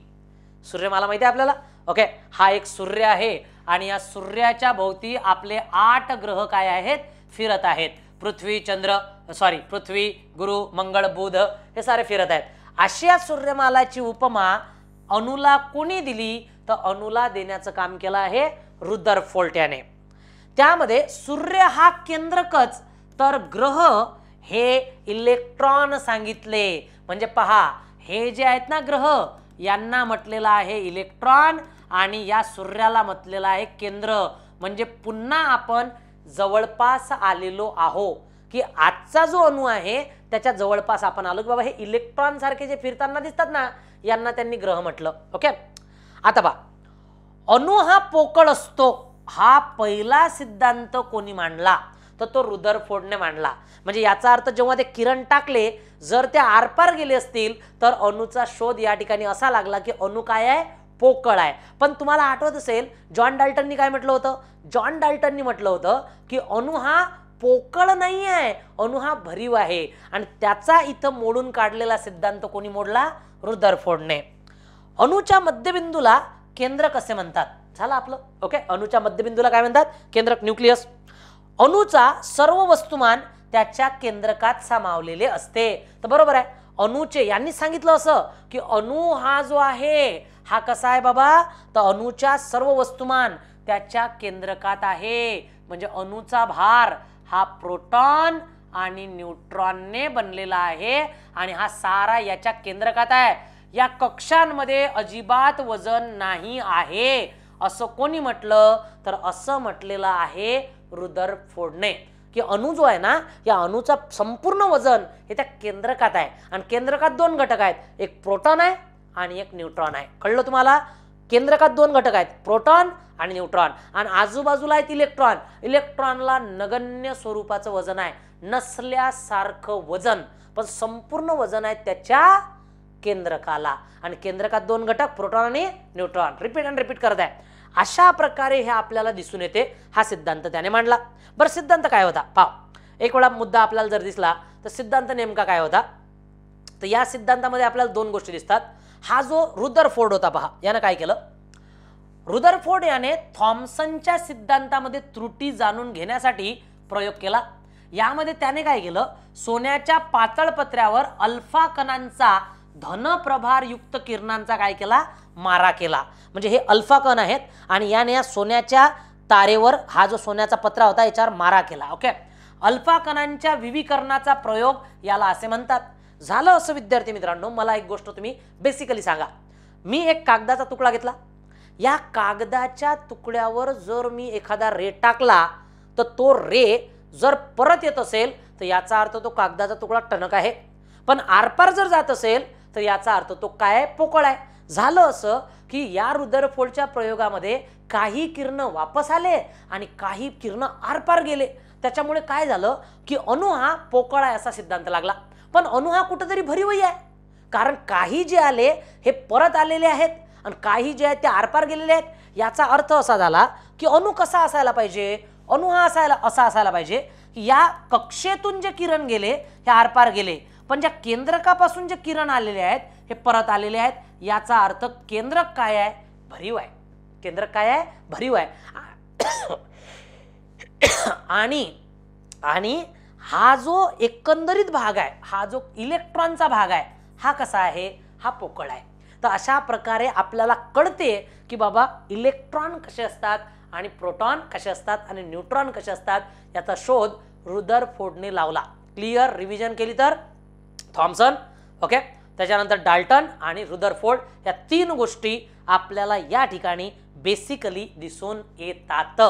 सूर्यमाला माहिती आहे आपल्याला? ओके. हा एक सूर्य आहे आणि या सूर्याच्या भोवती आपले 8 ग्रह काय आहेत? फिरत आहेत. पृथ्वी, गुरु, मंगळ, बुध हे सारे फिरत आहेत. अशी या सूर्यमालाची उपमा अणूला कोणी दिली? तर अणूला देण्याचं काम केलं आहे रुदरफोर्ड याने. त्यामध्ये सूर्य हा केंद्रकच, तर ग्रह हे इलेक्ट्रॉन सांगितले. म्हणजे पहा, हे जे आहेत ना ग्रह, यांना म्हटलेलं आहे इलेक्ट्रॉन आणि या सूर्याला म्हटलेलं आहे केंद्र. म्हणजे पुन्हा आपण जवळपास आलेलो आहो की आजचा जो अणू आहे त्याच्या जवळपास आपण आलो. बाबा हे इलेक्ट्रॉन सारखे जे फिरताना दिसतात ना, यांना त्यांनी ग्रह म्हटलं. ओके. आता बा, अणू हा पोकळ असतो हा पहिला सिद्धांत कोणी मांडला? तर तो रुदरफोर्डने मांडला. म्हणजे याचा अर्थ जेव्हा ते किरण टाकले, जर ते आरपार गेले असतील तर अणूचा शोध या ठिकाणी असा लागला की अणू काय आहे? पोकळ आहे. पण तुम्हाला आठवत असेल जॉन डाल्टननी काय म्हटलं होतं? जॉन डाल्टननी म्हटलं होतं की अणू हा पोकळ नाही आहे, अणू हा भरीव आहे. आणि त्याचा इथं मोडून काढलेला सिद्धांत कोणी मोडला? रुदरफोर्डने. अणूच्या मध्यबिंदूला केंद्रक असे म्हणतात. झालं आपलं. ओके. अणूच्या मध्यबिंदूला काय म्हणतात? केंद्रक, न्यूक्लियस. अणूचा सर्व वस्तुमान त्याच्या केंद्रकात सामावलेले असते. तर बरोबर आहे. अणूचे यांनी सांगितलं असं की अणू हा जो आहे हा कसा आहे बाबा? तर अणूच्या सर्व वस्तुमान त्याच्या केंद्रकात आहे. म्हणजे अणूचा भार हा प्रोटॉन आणि न्यूट्रॉनने बनलेला आहे आणि हा सारा याच्या केंद्रकात आहे. या कक्षांमध्ये अजिबात वजन नाही आहे असं कोणी म्हटलं? तर असं म्हटलेलं आहे रुदरफोर्डने की अणू जो आहे ना, या अणूचा संपूर्ण वजन हे त्या केंद्रकात आहे. आणि केंद्रकात 2 घटक आहेत, एक प्रोटॉन आहे आणि एक न्यूट्रॉन आहे. कळलं तुम्हाला? केंद्रकात 2 घटक आहेत, प्रोटॉन आणि न्यूट्रॉन. आणि आजूबाजूला आहेत इलेक्ट्रॉन. इलेक्ट्रॉनला नगण्य स्वरूपाचं वजन आहे, नसल्यासारखं वजन, पण संपूर्ण वजन आहे त्याच्या केंद्रकाला. आणि केंद्रकात 2 घटक, प्रोटॉन आणि न्यूट्रॉन. रिपीट करत आहे. अशा प्रकारे हे आपल्याला दिसून येते. हा सिद्धांत त्याने मांडला. बरं, सिद्धांत काय होता? पहा, एक वेळा मुद्दा आपल्याला जर दिसला तर सिद्धांत नेमका काय होता? तर या सिद्धांतामध्ये आपल्याला 2 गोष्टी दिसतात. हा जो रुदरफोर्ड होता, पहा, यानं काय केलं? रुदरफोर्ड याने थॉम्सनच्या सिद्धांतामध्ये त्रुटी जाणून घेण्यासाठी प्रयोग केला. यामध्ये त्याने काय केलं? सोन्याच्या पातळ पत्र्यावर अल्फा कणांचा धनप्रभारयुक्त किरणांचा काय केला? मारा केला. म्हणजे हे अल्फा कण आहेत आणि याने या सोन्याच्या तारेवर हा जो सोन्याचा पत्रा होता याच्यावर मारा केला. ओके. अल्फा कणांच्या विविकरणाचा प्रयोग याला असे म्हणतात. झालं असं विद्यार्थी मित्रांनो, मला एक गोष्ट तुम्ही बेसिकली सांगा. मी एक कागदाचा तुकडा घेतला, या कागदाच्या तुकड्यावर जर मी एखादा रे टाकला तर तो रे जर परत येत असेल तर याचा अर्थ तो कागदाचा तुकडा टणक आहे. पण आरपार जर जात असेल तर याचा अर्थ तो काय आहे? पोकळ आहे. झालं असं की या रुदरफोर्डच्या प्रयोगामध्ये काही किरण वापस आले आणि काही किरण आरपार गेले. त्याच्यामुळे काय झालं की अणू हा पोकळ आहे असा सिद्धांत लागला. पण अणू हा कुठेतरी भरीवही आहे, कारण काही जे आले हे परत आलेले आहेत आणि काही जे आहेत ते आरपार गेलेले आहेत. याचा अर्थ असा झाला की अणू कसा असायला पाहिजे? अणू हा असा असायला पाहिजे की या कक्षेतून जे किरण गेले हे आरपार गेले, पण ज्या केंद्रकापासून जे किरण आलेले आहेत हे परत आलेले आहेत. याचा अर्थ केंद्रक काय आहे? भरीव आहे. केंद्रक काय आहे? भरीव आहे. आणि हा जो एकंदरीत भाग आहे, हा जो इलेक्ट्रॉनचा भाग आहे, हा कसा आहे? हा पोकळ आहे. तर अशा प्रकारे आपल्याला कळते की बाबा इलेक्ट्रॉन कसे असतात आणि प्रोटॉन कसे असतात आणि न्यूट्रॉन कसे असतात याचा शोध रुदरफोर्डने लावला. क्लिअर? रिव्हिजन केली तर थॉम्सन, ओके, त्याच्यानंतर डाल्टन आणि रुदरफोर्ड या 3 गोष्टी आपल्याला या ठिकाणी बेसिकली दिसून येतात.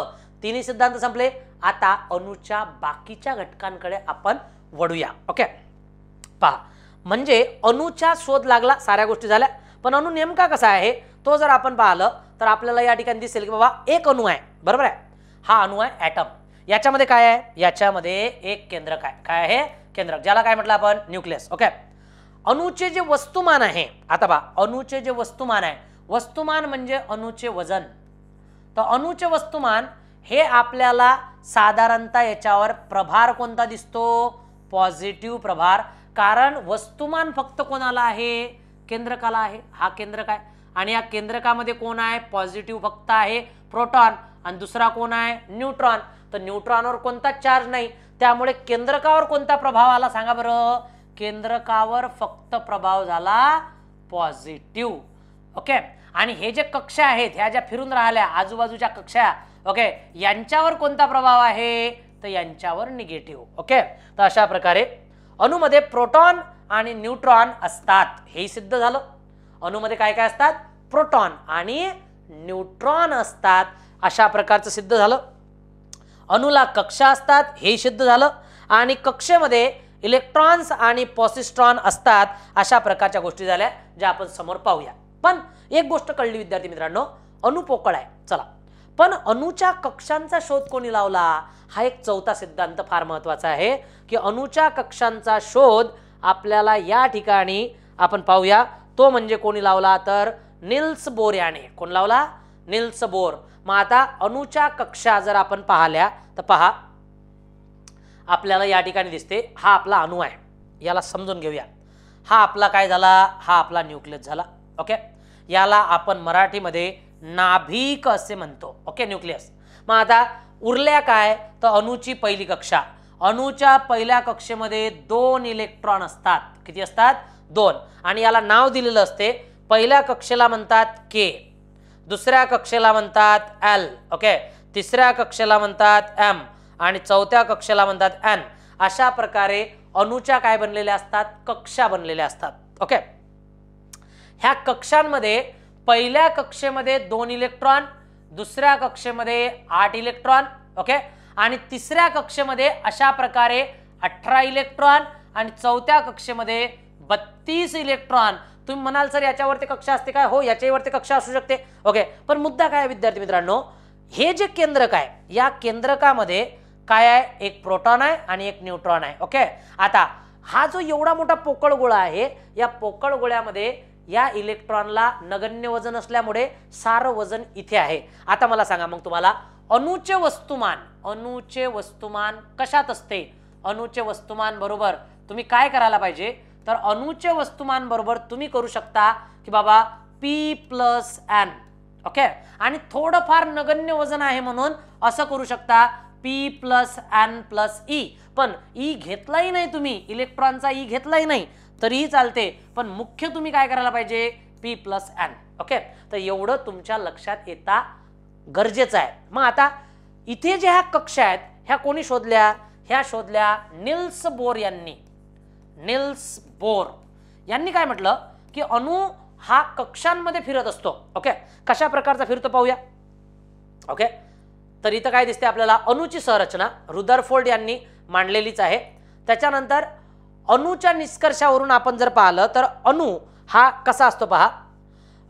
तिन्ही सिद्धांत संपले. आता अणूच्या बाकीच्या घटकांकडे आपण वळूया. ओके, पहा, म्हणजे अणूचा शोध लागला, साऱ्या गोष्टी झाल्या, पण अणू नेमका कसा आहे तो जर आपण पाहिलं तर आपल्याला या ठिकाणी दिसेल की बाबा एक अणू आहे, बरोबर आहे. हा अणू आहे ॲटम. याच्यामध्ये काय आहे? याच्यामध्ये एक केंद्रक आहे. काय आहे? केंद्रक, ज्याला काय म्हटलं आपण? न्यूक्लियस. ओके, अणूचे जे वस्तुमान आहे, आता पहा, अणूचे जे वस्तुमान आहे, वस्तुमान म्हणजे अणूचे वजन. तर अणूचे वस्तुमान हे आपल्याला साधारणतः याच्यावर प्रभार कोणता दिसतो? पॉझिटिव्ह प्रभार. कारण वस्तुमान फक्त कोणाला आहे? केंद्रकाला आहे. हा केंद्रक आहे आणि या केंद्रकामध्ये कोण आहे? पॉझिटिव्ह फक्त आहे, प्रोटॉन. आणि दुसरा कोण आहे? न्यूट्रॉन. तर न्यूट्रॉनवर कोणताच चार्ज नाही, त्यामुळे केंद्रकावर कोणता प्रभाव आला सांगा बरं? केंद्रकावर फक्त प्रभाव झाला पॉझिटिव्ह. ओके, आणि हे जे कक्षा आहेत ह्या ज्या फिरून राहिल्या आजूबाजूच्या कक्षा, ओके, यांच्यावर कोणता प्रभाव आहे? तर यांच्यावर निगेटिव्ह. ओके, तर अशा प्रकारे अणूमध्ये प्रोटॉन आणि न्यूट्रॉन असतात, हे सिद्ध झालं. अणूमध्ये काय काय असतात? प्रोटॉन आणि न्यूट्रॉन असतात, अशा प्रकारचं सिद्ध झालं. अणूला कक्षा असतात, हे सिद्ध झालं. आणि कक्षेमध्ये इलेक्ट्रॉन्स आणि पॉसिस्ट्रॉन असतात, अशा प्रकारच्या गोष्टी झाल्या ज्या आपण समोर पाहूया. पण एक गोष्ट कळली विद्यार्थी मित्रांनो, अणू पोकळ आहे. चला, पण अणूच्या कक्षांचा शोध कोणी लावला? हा एक चौथा सिद्धांत फार महत्वाचा आहे की अणूच्या कक्षांचा शोध आपल्याला या ठिकाणी आपण पाहूया. तो म्हणजे कोणी लावला? तर निल्स बोर याने. कोण लावला? Nils bore. मग आता अणूच्या कक्षा जर आपण पाहिल्या तर पहा, आपल्याला या ठिकाणी दिसते हा आपला अणू आहे, याला समजून घेऊया. हा आपला काय झाला? हा आपला न्यूक्लियस झाला. ओके, याला आपण मराठीमध्ये नाभिक असे म्हणतो. Okay, nucleus. मग आता उरल्या काय? तर अणूची पहिली कक्षा. अणूच्या पहिल्या कक्षेमध्ये 2 इलेक्ट्रॉन असतात. किती असतात? 2. आणि याला नाव दिलेलं असते. पहिल्या कक्षेला म्हणतात के, दुसऱ्या कक्षेला म्हणतात एल, ओके, तिसऱ्या कक्षेला म्हणतात एम आणि चौथ्या कक्षेला म्हणतात एन. अशा प्रकारे अणूच्या काय बनलेल्या असतात? कक्षा बनलेल्या असतात. ओके, ह्या कक्षांमध्ये पहिल्या कक्षेमध्ये 2 इलेक्ट्रॉन, दुसऱ्या कक्षेमध्ये 8 इलेक्ट्रॉन, ओके, आणि तिसऱ्या कक्षेमध्ये अशा प्रकारे 18 इलेक्ट्रॉन आणि चौथ्या कक्षेमध्ये 32 इलेक्ट्रॉन. तुम्ही म्हणाल सर याच्यावरती कक्षा असते काय? हो, याच्यावरती कक्षा असू शकते. ओके, पण मुद्दा काय विद्यार्थी मित्रांनो, हे जे केंद्रक आहे या केंद्रकामध्ये काय आहे? एक प्रोटॉन आहे आणि एक न्यूट्रॉन आहे. ओके, आता हा जो एवढा मोठा पोकळ गोळा आहे, या पोकळ गोळ्यामध्ये या इलेक्ट्रॉनला नगण्य वजन असल्यामुळे सारं वजन इथे आहे. आता मला सांगा मग तुम्हाला अणूचे वस्तुमान कशात असते? अणूचे वस्तुमान बरोबर तुम्ही काय करायला पाहिजे? तर अणूचे वस्तुमान बरोबर तुम्ही करू शकता की बाबा P+N. ओके, आणि थोडंफार नगण्य वजन आहे म्हणून असं करू शकता P+N+E. पण E घेतलाही नाही तुम्ही, इलेक्ट्रॉनचा E घेतलाही नाही तरीही चालते, पण मुख्य तुम्ही काय करायला पाहिजे? P+N. ओके, तर एवढं तुमच्या लक्षात येता गरजेचं आहे. मग आता इथे ज्या ह्या कक्षा आहेत ह्या कोणी शोधल्या? ह्या शोधल्या निल्स बोर यांनी. निल्स बोर यांनी काय म्हटलं की अणू हा कक्षांमध्ये फिरत असतो. ओके, कशा प्रकारचा फिरतो पाहूया. ओके, तर इथं काय दिसते आपल्याला? अणूची संरचना रुदरफोर्ड यांनी मांडलेलीच आहे. त्याच्यानंतर अणूच्या निष्कर्षावरून आपण जर पाहिलं तर अणू हा कसा असतो पहा.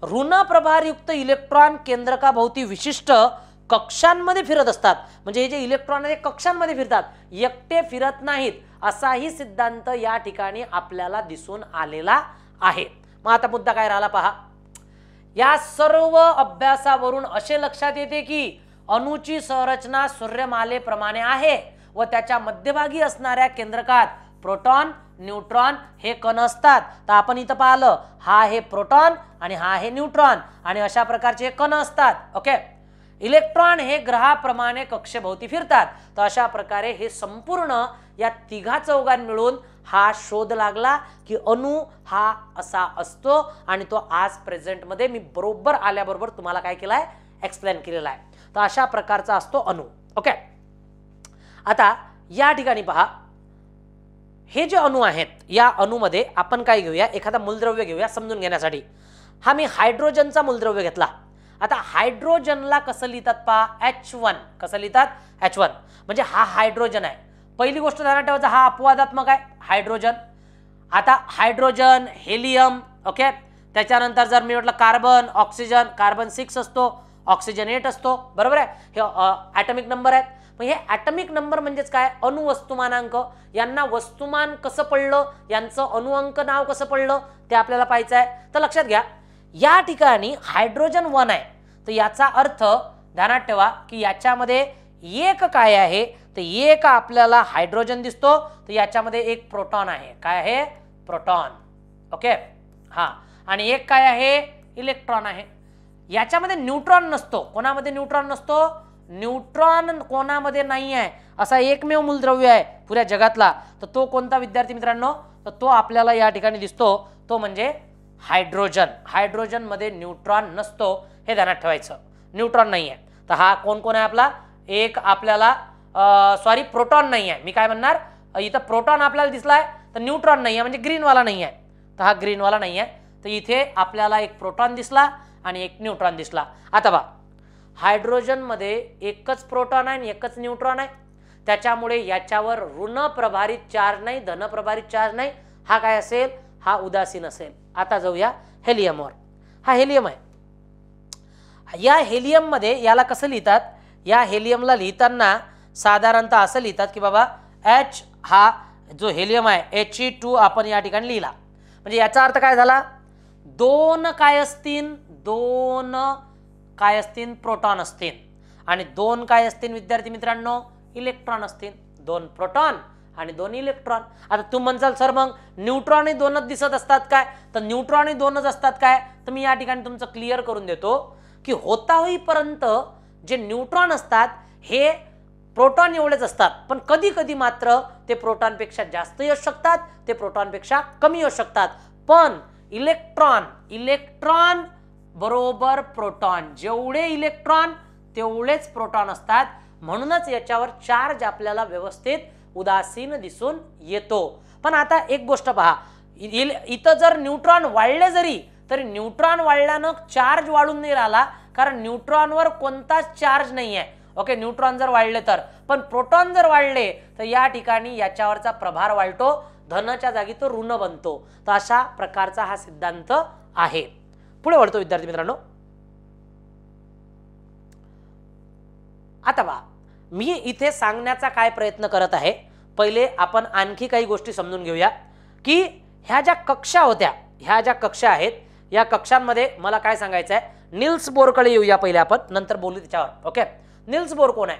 ऋण प्रभारयुक्त इलेक्ट्रॉन केंद्रकाभोवती विशिष्ट कक्षांमध्ये फिरत असतात. म्हणजे हे जे इलेक्ट्रॉन आहे कक्षांमध्ये फिरतात, एकटे फिरत नाहीत, असाही सिद्धांत या ठिकाणी आपल्याला दिसून आलेला आहे. मग आता मुद्दा काय राहिला पहा. या सर्व अभ्यासावरून असे लक्षात येते की अणूची संरचना सूर्यमालेप्रमाणे आहे व त्याच्या मध्यभागी असणाऱ्या केंद्रकात प्रोटॉन, न्यूट्रॉन हे कण असतात. तर आपण इथं पाहिलं, हा आहे प्रोटॉन आणि हा आहे न्यूट्रॉन आणि अशा प्रकारचे कण असतात. ओके, इलेक्ट्रॉन हे ग्रहाप्रमाणे कक्षेभोवती फिरतात. तर अशा प्रकारे हे संपूर्ण या तिघा चौघां मिळून हा शोध लागला की अणू हा असा असतो आणि तो आज प्रेझेंटमध्ये मी बरोबर आल्याबरोबर तुम्हाला काय केलं आहे, एक्सप्लेन केलेला आहे. तर अशा प्रकारचा असतो अणू. ओके, आता या ठिकाणी पहा, हे जे अणू आहेत या अणूमध्ये आपण काय घेऊया, एखादा मूलद्रव्य घेऊया समजून घेण्यासाठी. हा मी हायड्रोजनचा मूलद्रव्य घेतला. आता हायड्रोजनला कसं लिहितात पहा, H1. कसं लिहितात, H1. म्हणजे हा हायड्रोजन आहे. पहिली गोष्ट ध्यानात ठेवायचं, हा अपवादात्मक आहे हायड्रोजन. आता हायड्रोजन, हेलियम, ओके, त्याच्यानंतर जर मी म्हटलं कार्बन, ऑक्सिजन, कार्बन 6 असतो, ऑक्सिजन 8 असतो, बरोबर आहे. हे ॲटॉमिक नंबर आहेत. मग हे ॲटॉमिक नंबर म्हणजेच काय, अणुवस्तुमानांक. यांना वस्तुमान कसं पडलं, यांचं अणुअंक नाव कसं पडलं ते आपल्याला पाहायचं आहे. तर लक्षात घ्या, या ठिकाणी हायड्रोजन 1 आहे. तर याचा अर्थ ध्यानात ठेवा की याच्यामध्ये एक काय आहे, तर एक आपल्याला हायड्रोजन दिसतो, तर याच्यामध्ये एक प्रोटॉन आहे. काय आहे, प्रोटॉन. ओके, हां, आणि एक काय आहे, इलेक्ट्रॉन आहे. याच्यामध्ये न्यूट्रॉन नसतो. कोणामध्ये न्यूट्रॉन नसतो, न्यूट्रॉन कोणामध्ये नाही आहे. असा एकमेव मूलद्रव्य आहे पुऱ्या जगातला. तर तो कोणता विद्यार्थी मित्रांनो, तर तो आपल्याला या ठिकाणी दिसतो, तो म्हणजे हायड्रोजन. हायड्रोजन मध्ये न्यूट्रॉन नसतो, हे ध्यानात ठेवायचं. न्यूट्रॉन नाही आहे. तर हा कोण कोण आहे आपला, एक आपल्याला सॉरी प्रोटॉन नाही आहे. मी काय म्हणणार, इथं प्रोटॉन आपल्याला दिसलाय, तर न्यूट्रॉन नाही आहे, म्हणजे ग्रीनवाला नाही आहे. तर हा ग्रीनवाला नाही आहे. तर इथे आपल्याला एक प्रोटॉन दिसला आणि एक न्यूट्रॉन दिसला. आता बघा, हायड्रोजनमध्ये एकच प्रोटॉन आहे आणि एकच न्यूट्रॉन आहे. त्याच्यामुळे याच्यावर ऋण प्रभारित चार्ज नाही, धन प्रभारित चार्ज नाही. हा काय असेल, हा उदासीन असेल. आता जाऊया हेलियमवर. हा हेलियम आहे. या हेलियममध्ये याला कसं लिहितात, या हेलियमला लिहिताना साधारणतः असं लिहितात की बाबा H हा जो हेलियम आहे He2 आपण या ठिकाणी लिहिला. म्हणजे याचा अर्थ काय झाला, दोन काय असतील, दोन काय असतील, प्रोटॉन असतील, आणि दोन काय असतील विद्यार्थी मित्रांनो, इलेक्ट्रॉन असतील. दोन प्रोटॉन आणि दोन इलेक्ट्रॉन. आता तुम्ही म्हणसाल सर मग न्यूट्रॉनही दोनच दिसत असतात काय, तर न्यूट्रॉनही दोनच असतात काय, तर मी या ठिकाणी तुमचं क्लिअर करून देतो की होता होईपर्यंत जे न्यूट्रॉन असतात हे प्रोटॉन एवढेच असतात. पण कधी कधी मात्र ते प्रोटॉनपेक्षा जास्त येऊ शकतात, ते प्रोटॉनपेक्षा कमी येऊ शकतात. पण इलेक्ट्रॉन, इलेक्ट्रॉन बरोबर प्रोटॉन, जेवढे इलेक्ट्रॉन तेवढेच प्रोटॉन असतात. म्हणूनच याच्यावर चार्ज आपल्याला व्यवस्थित उदासीन दिसून येतो. पण आता एक गोष्ट पहा, इथं जर न्यूट्रॉन वाढले जरी तरी न्यूट्रॉन वाढल्यानं चार्ज वाढून नाही राहिला, कारण न्यूट्रॉनवर कोणताच चार्ज नाही आहे. ओके, न्यूट्रॉन जर वाढले तर, पण प्रोटॉन जर वाढले तर या ठिकाणी याच्यावरचा प्रभार वाढतो, धनच्या जागी तो ऋण बनतो. तर अशा प्रकारचा हा सिद्धांत आहे. पुढे वळतो विद्यार्थी मित्रांनो. आता पहा, मी इथे सांगण्याचा काय प्रयत्न करत आहे, पहिले आपण आणखी काही गोष्टी समजून घेऊया की ह्या ज्या कक्षा होत्या, ह्या ज्या कक्षा आहेत, या कक्षांमध्ये मला काय सांगायचं आहे, निल्स बोरकडे येऊया पहिले आपण, नंतर बोलू त्याच्यावर. ओके, निल्स बोर कोण आहे,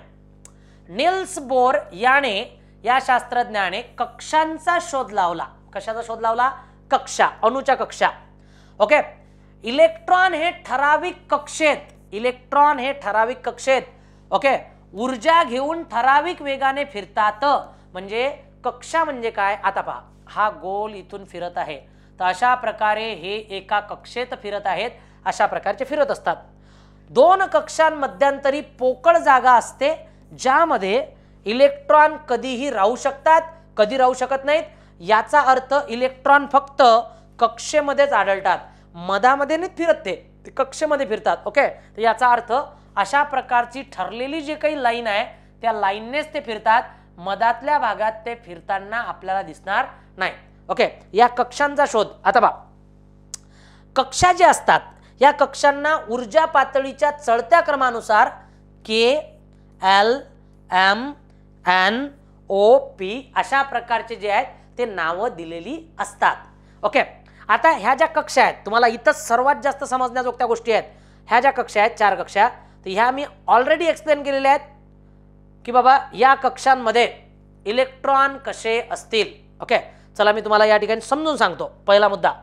निल्स बोर याने, या शास्त्रज्ञाने कक्षांचा शोध लावला. कशाचा शोध लावला, कक्षा, अणुच्या कक्षा. ओके, इलेक्ट्रॉन हे ठराविक कक्षेत, इलेक्ट्रॉन हे ठराविक कक्षेत ओके ऊर्जा घेऊन ठराविक वेगाने फिरतात. म्हणजे कक्षा म्हणजे काय, आता पहा, हा गोल इथून फिरत आहे, तर अशा प्रकारे हे एका कक्षेत फिरत आहेत, अशा प्रकारचे फिरत असतात. दोन कक्षांमध्यंतरी पोकळ जागा असते, ज्यामध्ये इलेक्ट्रॉन कधीही राहू शकतात, कधी राहू शकत नाहीत. याचा अर्थ इलेक्ट्रॉन फक्त कक्षेमध्येच आढळतात, मधामध्ये नाही फिरत, ते कक्षेमध्ये फिरतात. ओके, तर याचा अर्थ अशा प्रकारची ठरलेली जी काही लाईन आहे त्या लाईननेच ते फिरतात, मधातल्या भागात ते फिरताना आपल्याला दिसणार नाही. ओके, या कक्षांचा शोध. आता पहा, कक्षा जे असतात या कक्षांना ऊर्जा पातळीच्या चढत्या क्रमानुसार K, L, M, N, O, P अशा प्रकारचे जे आहेत ते नावं दिलेली असतात. ओके, आता ह्या ज्या कक्षा आहेत, तुम्हाला इथं सर्वात जास्त समजण्याजोग्या गोष्टी आहेत. ह्या ज्या कक्षा आहेत, 4 कक्षा, तर ह्या मी ऑलरेडी एक्सप्लेन केलेल्या आहेत की बाबा या कक्षांमध्ये इलेक्ट्रॉन कसे असतील. ओके, चला मी तुम्हाला या ठिकाणी समजून सांगतो. पहिला मुद्दा,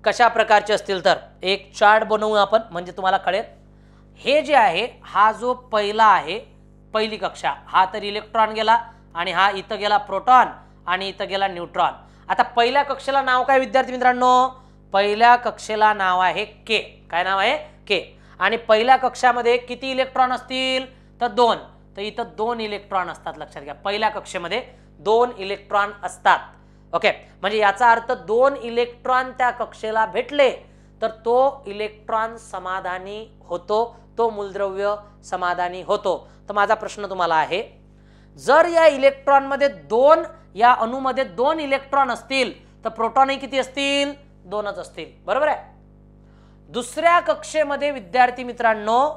कशा प्रकारचे असतील तर एक चार्ट बनवू आपण, म्हणजे तुम्हाला कळेल. हे जे आहे, हा जो पहिला आहे, पहिली कक्षा, हा तर इलेक्ट्रॉन गेला आणि हा इथं गेला प्रोटॉन आणि इथं गेला न्यूट्रॉन. आता पहिल्या कक्षेला नाव काय विद्यार्थी मित्रांनो? पहिल्या कक्षेला नाव आहे के. काय नाव आहे? के. आणि पहिल्या कक्षामध्ये किती इलेक्ट्रॉन असतील? तर 2. तर इथं 2 इलेक्ट्रॉन असतात, लक्षात घ्या. पहिल्या कक्षेमध्ये 2 इलेक्ट्रॉन असतात. ओके, म्हणजे याचा अर्थ 2 इलेक्ट्रॉन त्या कक्षेला भेटले तर तो इलेक्ट्रॉन समाधानी होतो, तो मूलद्रव्य समाधानी होतो. तर माझा प्रश्न तुम्हाला आहे, जर या इलेक्ट्रॉनमध्ये या अणूमध्ये 2 इलेक्ट्रॉन असतील तर प्रोटॉनही किती असतील? 2च असतील. बरोबर आहे. दुसऱ्या कक्षेमध्ये विद्यार्थी मित्रांनो,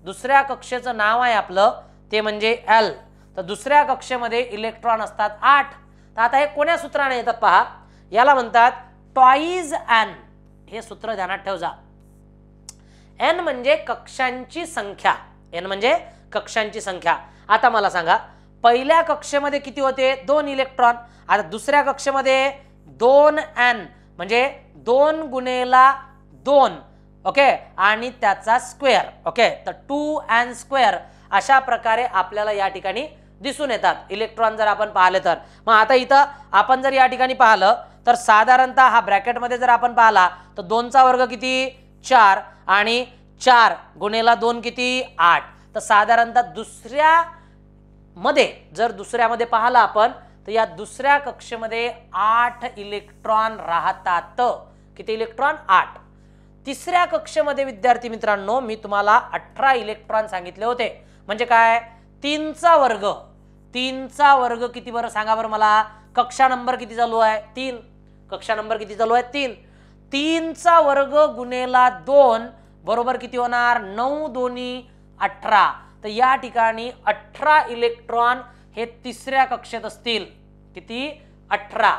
दुसऱ्या कक्षेचं नाव आहे आपलं ते म्हणजे एल. तर दुसऱ्या कक्षेमध्ये इलेक्ट्रॉन असतात 8. तर आता हे कोण्या सूत्राने येतात पहा, याला म्हणतात टॉईज एन. हे सूत्र ध्यानात ठेव जा. एन म्हणजे कक्षांची संख्या. एन म्हणजे कक्षांची संख्या. आता मला सांगा, पहिल्या कक्षेमध्ये किती होते? 2 इलेक्ट्रॉन. आता दुसऱ्या कक्षेमध्ये 2n म्हणजे 2 गुणेला 2. ओके, आणि त्याचा स्क्वेअर. ओके, तर 2n² अशा प्रकारे आपल्याला या ठिकाणी दिसून येतात इलेक्ट्रॉन जर आपण पाहिले तर. मग आता इथं आपण जर या ठिकाणी पाहिलं तर साधारणतः हा ब्रॅकेटमध्ये जर आपण पाहिला तर 2चा वर्ग किती? 4 आणि 4 गुणेला 2 किती? 8. तर साधारणतः दुसऱ्यामध्ये पाहिलं आपण तर या दुसऱ्या कक्षेमध्ये 8 इलेक्ट्रॉन राहतात. किती इलेक्ट्रॉन? 8. तिसऱ्या कक्षेमध्ये विद्यार्थी मित्रांनो मी तुम्हाला 18 इलेक्ट्रॉन सांगितले होते. म्हणजे काय? 3चा वर्ग. 3चा वर्ग किती बरं सांगा बरं मला? कक्षा नंबर किती चालू आहे? 3. कक्षा नंबर किती चालू आहे? 3. 3चा वर्ग गुणेला 2 बरोबर किती होणार? 9 दोन्ही 18. तर या ठिकाणी 18 इलेक्ट्रॉन हे तिसऱ्या कक्षेत असतील. किती? 18.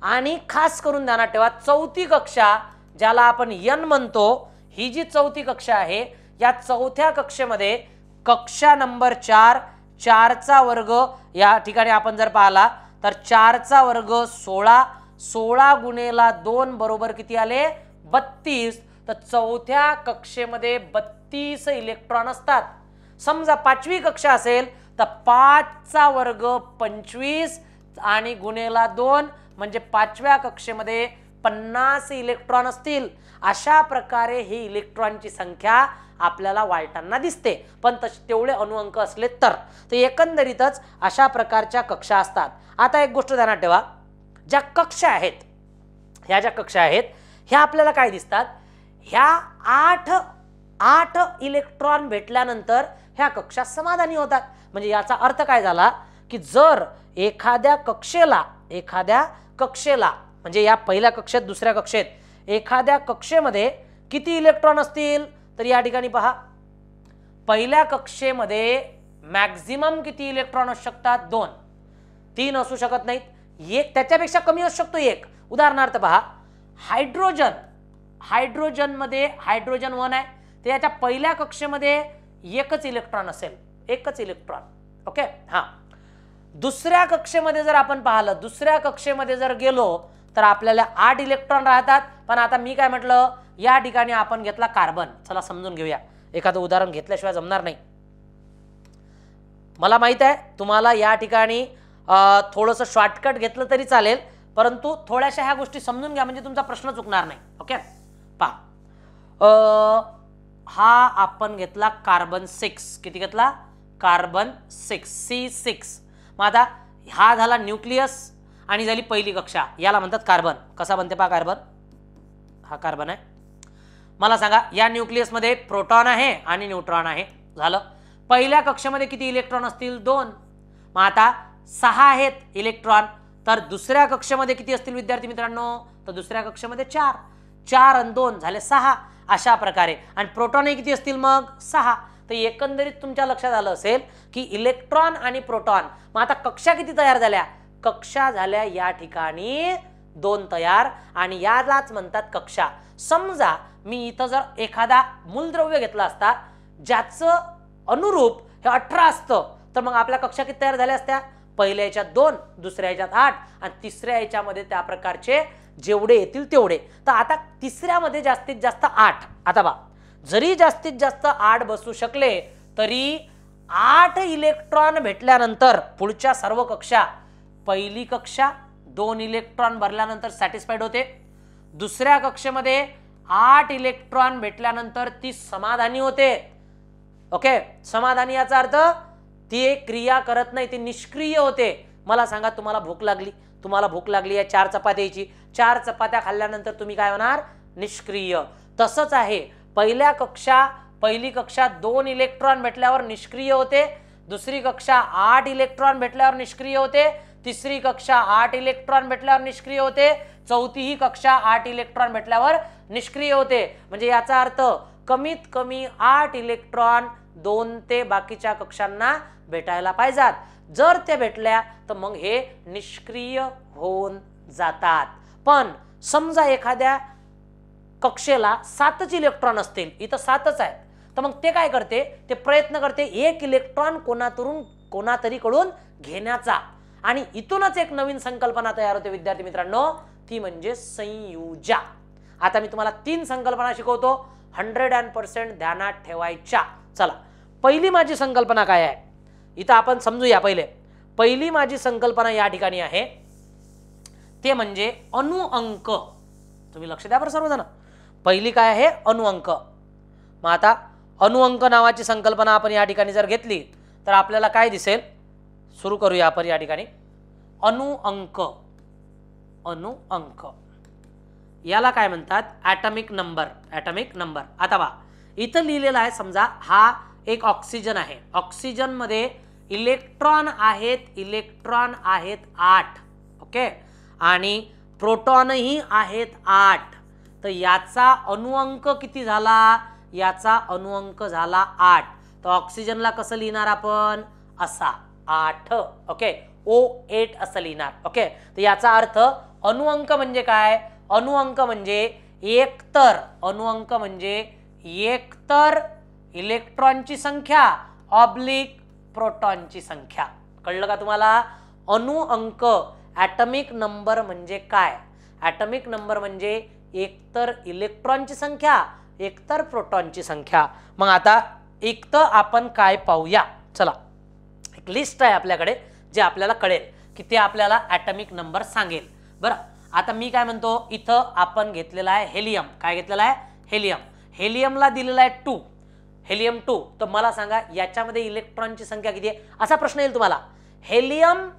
आणि खास करून ध्यानात ठेवा, चौथी कक्षा ज्याला आपण n म्हणतो, ही जी चौथी कक्षा आहे या चौथ्या कक्षेमध्ये कक्षा नंबर 4, 4चा वर्ग या ठिकाणी आपण जर पाहिला तर 4चा वर्ग 16. 16 गुणेला 2 बरोबर किती आले? 32. तर चौथ्या कक्षेमध्ये 32 इलेक्ट्रॉन असतात. समजा 5वी कक्षा असेल तर 5चा वर्ग 25 आणि गुणेला 2 म्हणजे 5व्या कक्षेमध्ये 50 इलेक्ट्रॉन असतील. अशा प्रकारे ही इलेक्ट्रॉनची संख्या आपल्याला वाढताना दिसते, पण तेवढे अणुअंक असले तर. एकंदरीतच अशा प्रकारच्या कक्षा असतात. आता एक गोष्ट ध्यानात ठेवा, ज्या कक्षा आहेत, ह्या ज्या कक्षा आहेत ह्या आपल्याला काय दिसतात? ह्या 8 इलेक्ट्रॉन भेटल्यानंतर ह्या कक्षा समाधानी होतात. म्हणजे याचा अर्थ काय झाला की जर एखाद्या कक्षेला म्हणजे या पहिल्या कक्षेत, दुसऱ्या कक्षेत एखाद्या कक्षेमध्ये किती इलेक्ट्रॉन असतील तर या ठिकाणी पहा, पहिल्या कक्षेमध्ये मॅक्झिमम किती इलेक्ट्रॉन असू शकतात? 2. 3 असू शकत नाहीत. एक त्याच्यापेक्षा कमी असू शकतो 1. उदाहरणार्थ पहा, हायड्रोजनमध्ये हायड्रोजन 1 आहे, तर याच्या पहिल्या कक्षेमध्ये 1च इलेक्ट्रॉन असेल. 1च इलेक्ट्रॉन. ओके, हां. दुसऱ्या कक्षेमध्ये जर आपण पाहिलं, दुसऱ्या कक्षेमध्ये जर गेलो तर आपल्याला 8 इलेक्ट्रॉन राहतात. पण आता मी काय म्हटलं, या ठिकाणी आपण घेतला कार्बन. चला समजून घेऊया. एखादं उदाहरण घेतल्याशिवाय जमणार नाही. मला माहित आहे तुम्हाला या ठिकाणी थोडंसं शॉर्टकट घेतलं तरी चालेल, परंतु थोड्याशा ह्या गोष्टी समजून घ्या म्हणजे तुमचा प्रश्न चुकणार नाही. ओके, पहा, हा आपण घेतला कार्बन 6. किती घेतला? Carbon 6, C6. मग आता हा झाला न्यूक्लियस आणि झाली पहिली कक्षा. याला म्हणतात कार्बन. कसा बनते पहा कार्बन? हा कार्बन आहे. मला सांगा, या न्यूक्लियसमध्ये प्रोटॉन आहे आणि न्यूट्रॉन आहे. झालं. पहिल्या कक्षेमध्ये किती इलेक्ट्रॉन असतील? 2. मग आता 6 आहेत इलेक्ट्रॉन. तर दुसऱ्या कक्षेमध्ये किती असतील विद्यार्थी मित्रांनो? तर दुसऱ्या कक्षेमध्ये 4. 4 आणि 2 झाले 6. अशा प्रकारे. आणि प्रोटॉन किती असतील मग? 6. तर एकंदरीत तुमच्या लक्षात आलं असेल की इलेक्ट्रॉन आणि प्रोटॉन. मग आता कक्षा किती तयार झाल्या? कक्षा झाल्या या ठिकाणी 2 तयार, आणि यालाच म्हणतात कक्षा. समजा मी इथं जर एखादा मूलद्रव्य घेतला असता ज्याचं अनुरूप हे 18 असतं, तर मग आपल्या कक्षा किती तयार झाल्या असत्या? पहिल्या याच्यात 2, दुसऱ्या याच्यात 8 आणि तिसऱ्या याच्यामध्ये त्या प्रकारचे जेवढे येतील तेवढे. तर आता तिसऱ्यामध्ये जास्तीत जास्त 8. आता बा, जरी जास्तीत जास्त 8 बसू शकले तरी 8 इलेक्ट्रॉन भेटल्यानंतर पुढच्या सर्व कक्षा, पहिली कक्षा 2 इलेक्ट्रॉन भरल्यानंतर सॅटिस्फाईड होते, दुसऱ्या कक्षेमध्ये 8 इलेक्ट्रॉन भेटल्यानंतर ती समाधानी होते. ओके, समाधानी याचा अर्थ ती एक क्रिया करत नाही, ती निष्क्रिय होते. मला सांगा, तुम्हाला भूक लागली आहे 4 चपात्याची, 4 चपात्या खाल्ल्यानंतर तुम्ही काय होणार? निष्क्रिय. तसंच आहे, पहिली कक्षा 2 इलेक्ट्रॉन भेटल्यावर निष्क्रिय होते, दुसरी कक्षा 8 इलेक्ट्रॉन भेटल्यावर निष्क्रिय होते, तिसरी कक्षा 8 इलेक्ट्रॉन भेटल्यावर निष्क्रिय होते, चौथीही कक्षा 8 इलेक्ट्रॉन भेटल्यावर निष्क्रिय होते. म्हणजे याचा अर्थ कमीत कमी 8 इलेक्ट्रॉन 2 ते बाकीच्या कक्षांना भेटायला पाहिजेत. जर ते भेटल्या तर मग हे निष्क्रिय होऊन जातात. पण समजा एखाद्या कक्षेला 7च इलेक्ट्रॉन असतील, इथं 7च आहेत, तर मग ते काय करते? ते प्रयत्न करते 1 इलेक्ट्रॉन कोणातरीकडून घेण्याचा. आणि इथूनच एक नवीन संकल्पना तयार होते विद्यार्थी मित्रांनो, ती म्हणजे संयुजा. आता मी तुम्हाला 3 संकल्पना शिकवतो, 100% ध्यानात ठेवायच्या. चला, पहिली माझी संकल्पना काय आहे इथं आपण समजूया. पहिली माझी संकल्पना या ठिकाणी आहे, ते म्हणजे अणुअंक. तुम्ही लक्ष द्या बरं सर्वजण. पहिली काय आहे? अणुअंक. मग आता अणुअंक नावाची संकल्पना आपण या ठिकाणी जर घेतली तर आपल्याला काय दिसेल? सुरू करूया आपण या ठिकाणी. अणुअंक याला काय म्हणतात? Atomic number. आता बा, इथं लिहिलेलं आहे, समजा हा एक ऑक्सिजन आहे, ऑक्सिजन मध्ये इलेक्ट्रॉन आहेत 8. ओके, आणि प्रोटॉनही आहेत 8. तर याचा अणुअंक किती झाला? याचा अणुअंक झाला 8. तर ऑक्सिजनला कसं लिहिणार आपण? असा 8. ओके, O8 असं लिहिणार. ओके, तर याचा अर्थ अणुअंक म्हणजे काय? अणुअंक म्हणजे एकतर इलेक्ट्रॉनची संख्या ऑब्लिक प्रोटॉनची संख्या. कळलं का तुम्हाला? अणुअंक, ॲटॉमिक नंबर म्हणजे काय? ॲटॉमिक नंबर म्हणजे एकतर इलेक्ट्रॉनची संख्या, एकतर प्रोटॉनची संख्या. मग आता एकतर आपण काय पाहूया. चला, एक लिस्ट आहे आपल्याकडे जे आपल्याला कळेल की ते आपल्याला ॲटॉमिक नंबर सांगेल. बरं, आता मी काय म्हणतो, इथं आपण घेतलेला आहे हेलियम. काय घेतलेला आहे? हेलियम. हेलियमला दिलेला आहे 2, हेलियम 2. तर मला सांगा याच्यामध्ये इलेक्ट्रॉनची संख्या किती आहे? असा प्रश्न येईल तुम्हाला. हेलियम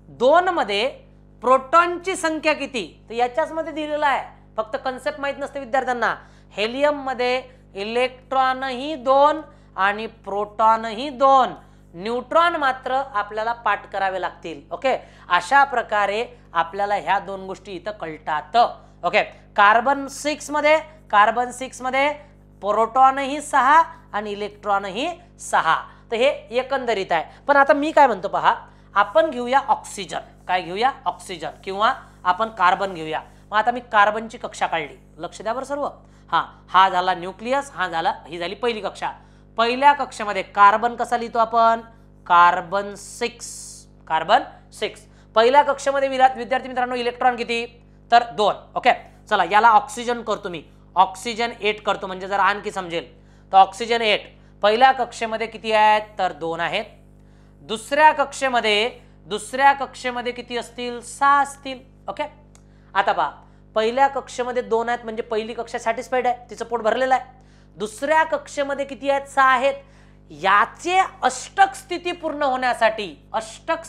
2 मध्ये प्रोटॉनची संख्या किती? तर याच्याच मध्ये दिलेला आहे, फक्त कन्सेप्ट माहित नसते विद्यार्थ्यांना. हेलियम मध्ये इलेक्ट्रॉनही 2 आणि प्रोटॉनही 2, न्यूट्रॉन मात्र आपल्याला पाठ करावे लागतील. ओके, अशा प्रकारे आपल्याला ह्या 2 गोष्टी इथं कळतात. ओके, कार्बन 6 मध्ये प्रोटॉनही 6 आणि इलेक्ट्रॉनही 6. तर हे एकंदरीत आहे. पण आता मी काय म्हणतो पहा, आपण घेऊया ऑक्सिजन. काय घेऊया? ऑक्सिजन. किंवा आपण कार्बन घेऊया. मग आता मी कार्बनची कक्षा काढली, लक्ष द्या बरं सर्व. हा झाला न्यूक्लियस, ही झाली पहिली कक्षा. पहिल्या कक्षेमध्ये कार्बन कसा लिहितो आपण? कार्बन 6. पहिल्या कक्षेमध्ये विद्यार्थी मित्रांनो इलेक्ट्रॉन किती? तर 2. ओके, चला याला ऑक्सिजन करतो मी, ऑक्सिजन 8 करतो, म्हणजे जरा आणखी समजेल. तर ऑक्सिजन 8 पहिल्या कक्षेमध्ये किती आहेत? तर 2 आहेत. दुसऱ्या कक्षेमध्ये किती असतील? 6 असतील. ओके, आता पहा, पहिल्या कक्षेमध्ये 2 आहेत म्हणजे पहिली कक्षा सॅटिस्फाईड आहे, तिचं पोट भरलेलं आहे. दुसऱ्या कक्षेमध्ये किती आहेत? 6 आहेत. याचे अष्टक स्थिती पूर्ण होण्यासाठी, अष्टक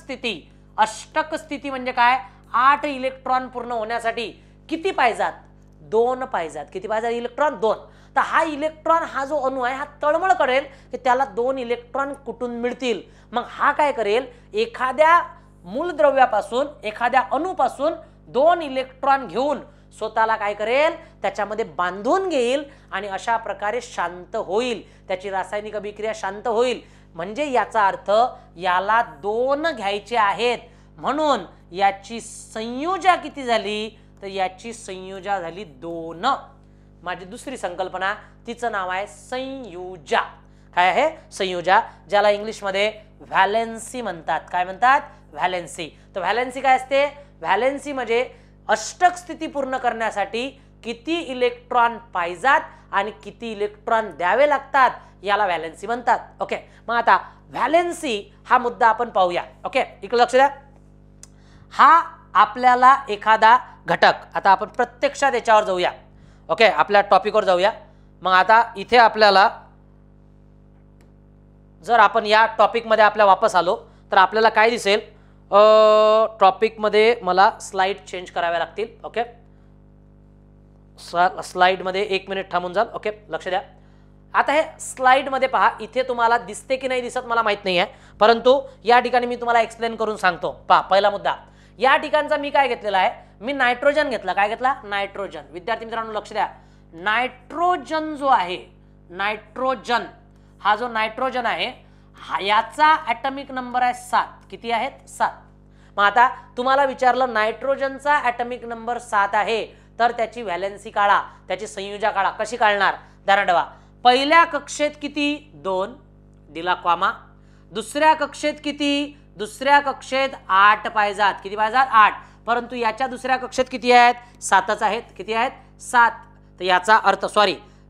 स्थिती म्हणजे काय? 8 इलेक्ट्रॉन पूर्ण होण्यासाठी किती पाहिजेत? 2 पाहिजेत. किती पाहिजेत? इलेक्ट्रॉन 2. तर हा इलेक्ट्रॉन, हा जो अणू आहे, हा तळमळ करेल की त्याला 2 इलेक्ट्रॉन कुठून मिळतील. मग हा काय करेल? एखाद्या मूलद्रव्यापासून, एखाद्या अणूपासून 2 इलेक्ट्रॉन घेऊन स्वतःला काय करेल? त्याच्यामध्ये बांधून घेईल आणि अशा प्रकारे शांत होईल, त्याची रासायनिक अभिक्रिया शांत होईल. म्हणजे याचा अर्थ याला 2 घ्यायचे आहेत, म्हणून याची संयुजा किती झाली? तर याची संयुजा झाली 2. माझी दुसरी संकल्पना, तिचं नाव आहे संयुजा. काय आहे? संयुजा, ज्याला इंग्लिशमध्ये व्हॅलेन्सी म्हणतात. काय म्हणतात? व्हॅलेन्सी. तर व्हॅलेन्सी काय असते? व्हॅलेन्सी म्हणजे अष्टक स्थिती पूर्ण करण्यासाठी किती इलेक्ट्रॉन पाहिजात आणि किती इलेक्ट्रॉन द्यावे लागतात याला व्हॅलेन्सी म्हणतात. ओके, मग आता व्हॅलेन्सी हा मुद्दा आपण पाहूया. ओके, इकडे लक्ष द्या. हा आपल्याला एखादा घटक, आता आपण प्रत्यक्षात याच्यावर जाऊया. ओके, आपल्या टॉपिकवर जाऊया. मग आता इथे आपल्याला जर आपण या टॉपिकमध्ये आपल्या वापस आलो तर आपल्याला काय दिसेल, टॉपिकमध्ये मला स्लाइड चेंज कराव्या लागतील. ओके, स्लाइडमध्ये 1 मिनिट थांबून जाल. ओके, लक्ष द्या. आता हे स्लाइडमध्ये पहा, इथे तुम्हाला दिसते की नाही दिसत मला माहित नाही आहे, परंतु या ठिकाणी मी तुम्हाला एक्सप्लेन करून सांगतो. पहा, पहिला मुद्दा या ठिकाणचा मी काय घेतलेला आहे, मी नायट्रोजन घेतला. काय घेतला? नायट्रोजन. विद्यार्थी मित्रांनो लक्ष द्या, नायट्रोजन जो आहे, नायट्रोजन हा जो नायट्रोजन आहे याचा ॲटॉमिक नंबर आहे 7. किती आहेत? 7. मग आता तुम्हाला विचारलं नायट्रोजनचा ॲटॉमिक नंबर 7 आहे तर त्याची व्हॅलेन्सी काढा, त्याची संयुजा काढा. कशी काढणार? ध्यान ठेवा. पहिल्या कक्षेत किती? 2 दिला कॉमा. दुसऱ्या कक्षेत किती? दुसऱ्या कक्षेत 8 पाहिजात. किती पाहिजात? 8. परंतु याच्या दुसऱ्या कक्षेत किती आहेत? 7च आहेत. किती आहेत? 7. तर याचा अर्थ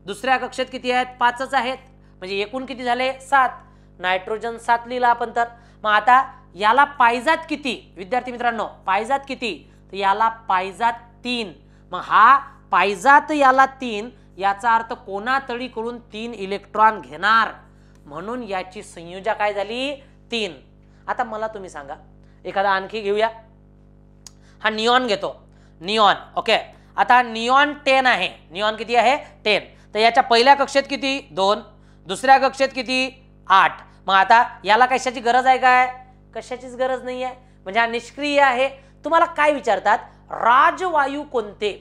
दुसऱ्या कक्षेत किती आहेत? 5च आहेत. म्हणजे एकूण किती झाले? 7. नायट्रोजन 7 लिहिला आपण. तर मग आता याला पाहिजात किती? विद्यार्थी मित्रांनो पाहिजात किती? तर याला पाहिजात 3. मग हा पाहिजात याला 3 याचा अर्थ कोणातरीकडून 3 इलेक्ट्रॉन घेणार, म्हणून याची संयुजा काय झाली? 3. आता मला तुम्ही सांगा, एखादा आणखी घेऊया. हा निऑन घेतो, निऑन. ओके, आता निऑन 10 आहे. निऑन किती आहे? 10. तर याच्या पहिल्या कक्षेत किती? 2. दुसऱ्या कक्षेत किती? 8. मग आता याला कशाची गरज आहे? काय कशाचीच गरज नाही आहे, म्हणजे हा निष्क्रिय आहे. तुम्हाला काय विचारतात? राजवायू कोणते?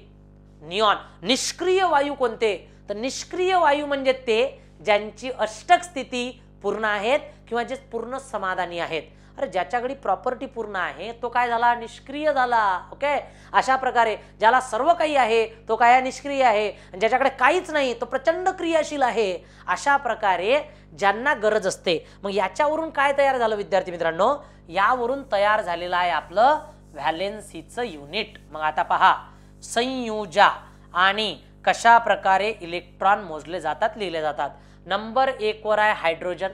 निऑन. निष्क्रिय वायू कोणते? तर निष्क्रिय वायू म्हणजे ते ज्यांची अष्टक स्थिती पूर्ण आहेत किंवा जे पूर्ण समाधानी आहेत. अरे ज्याच्याकडे प्रॉपर्टी पूर्ण आहे तो काय झाला? निष्क्रिय झाला. ओके, अशा प्रकारे ज्याला सर्व काही आहे तो काय? निष्क्रिय आहे. आणि ज्याच्याकडे काहीच नाही तो प्रचंड क्रियाशील आहे. अशा प्रकारे ज्यांना गरज असते. मग याच्यावरून काय तयार झालं विद्यार्थी मित्रांनो? यावरून तयार झालेलं आहे आपलं व्हॅलेन्सीचं युनिट. मग आता पहा, संयुजा आणि कशा प्रकारे इलेक्ट्रॉन मोजले जातात, लिहिले जातात. नंबर 1 वर आहे हायड्रोजन.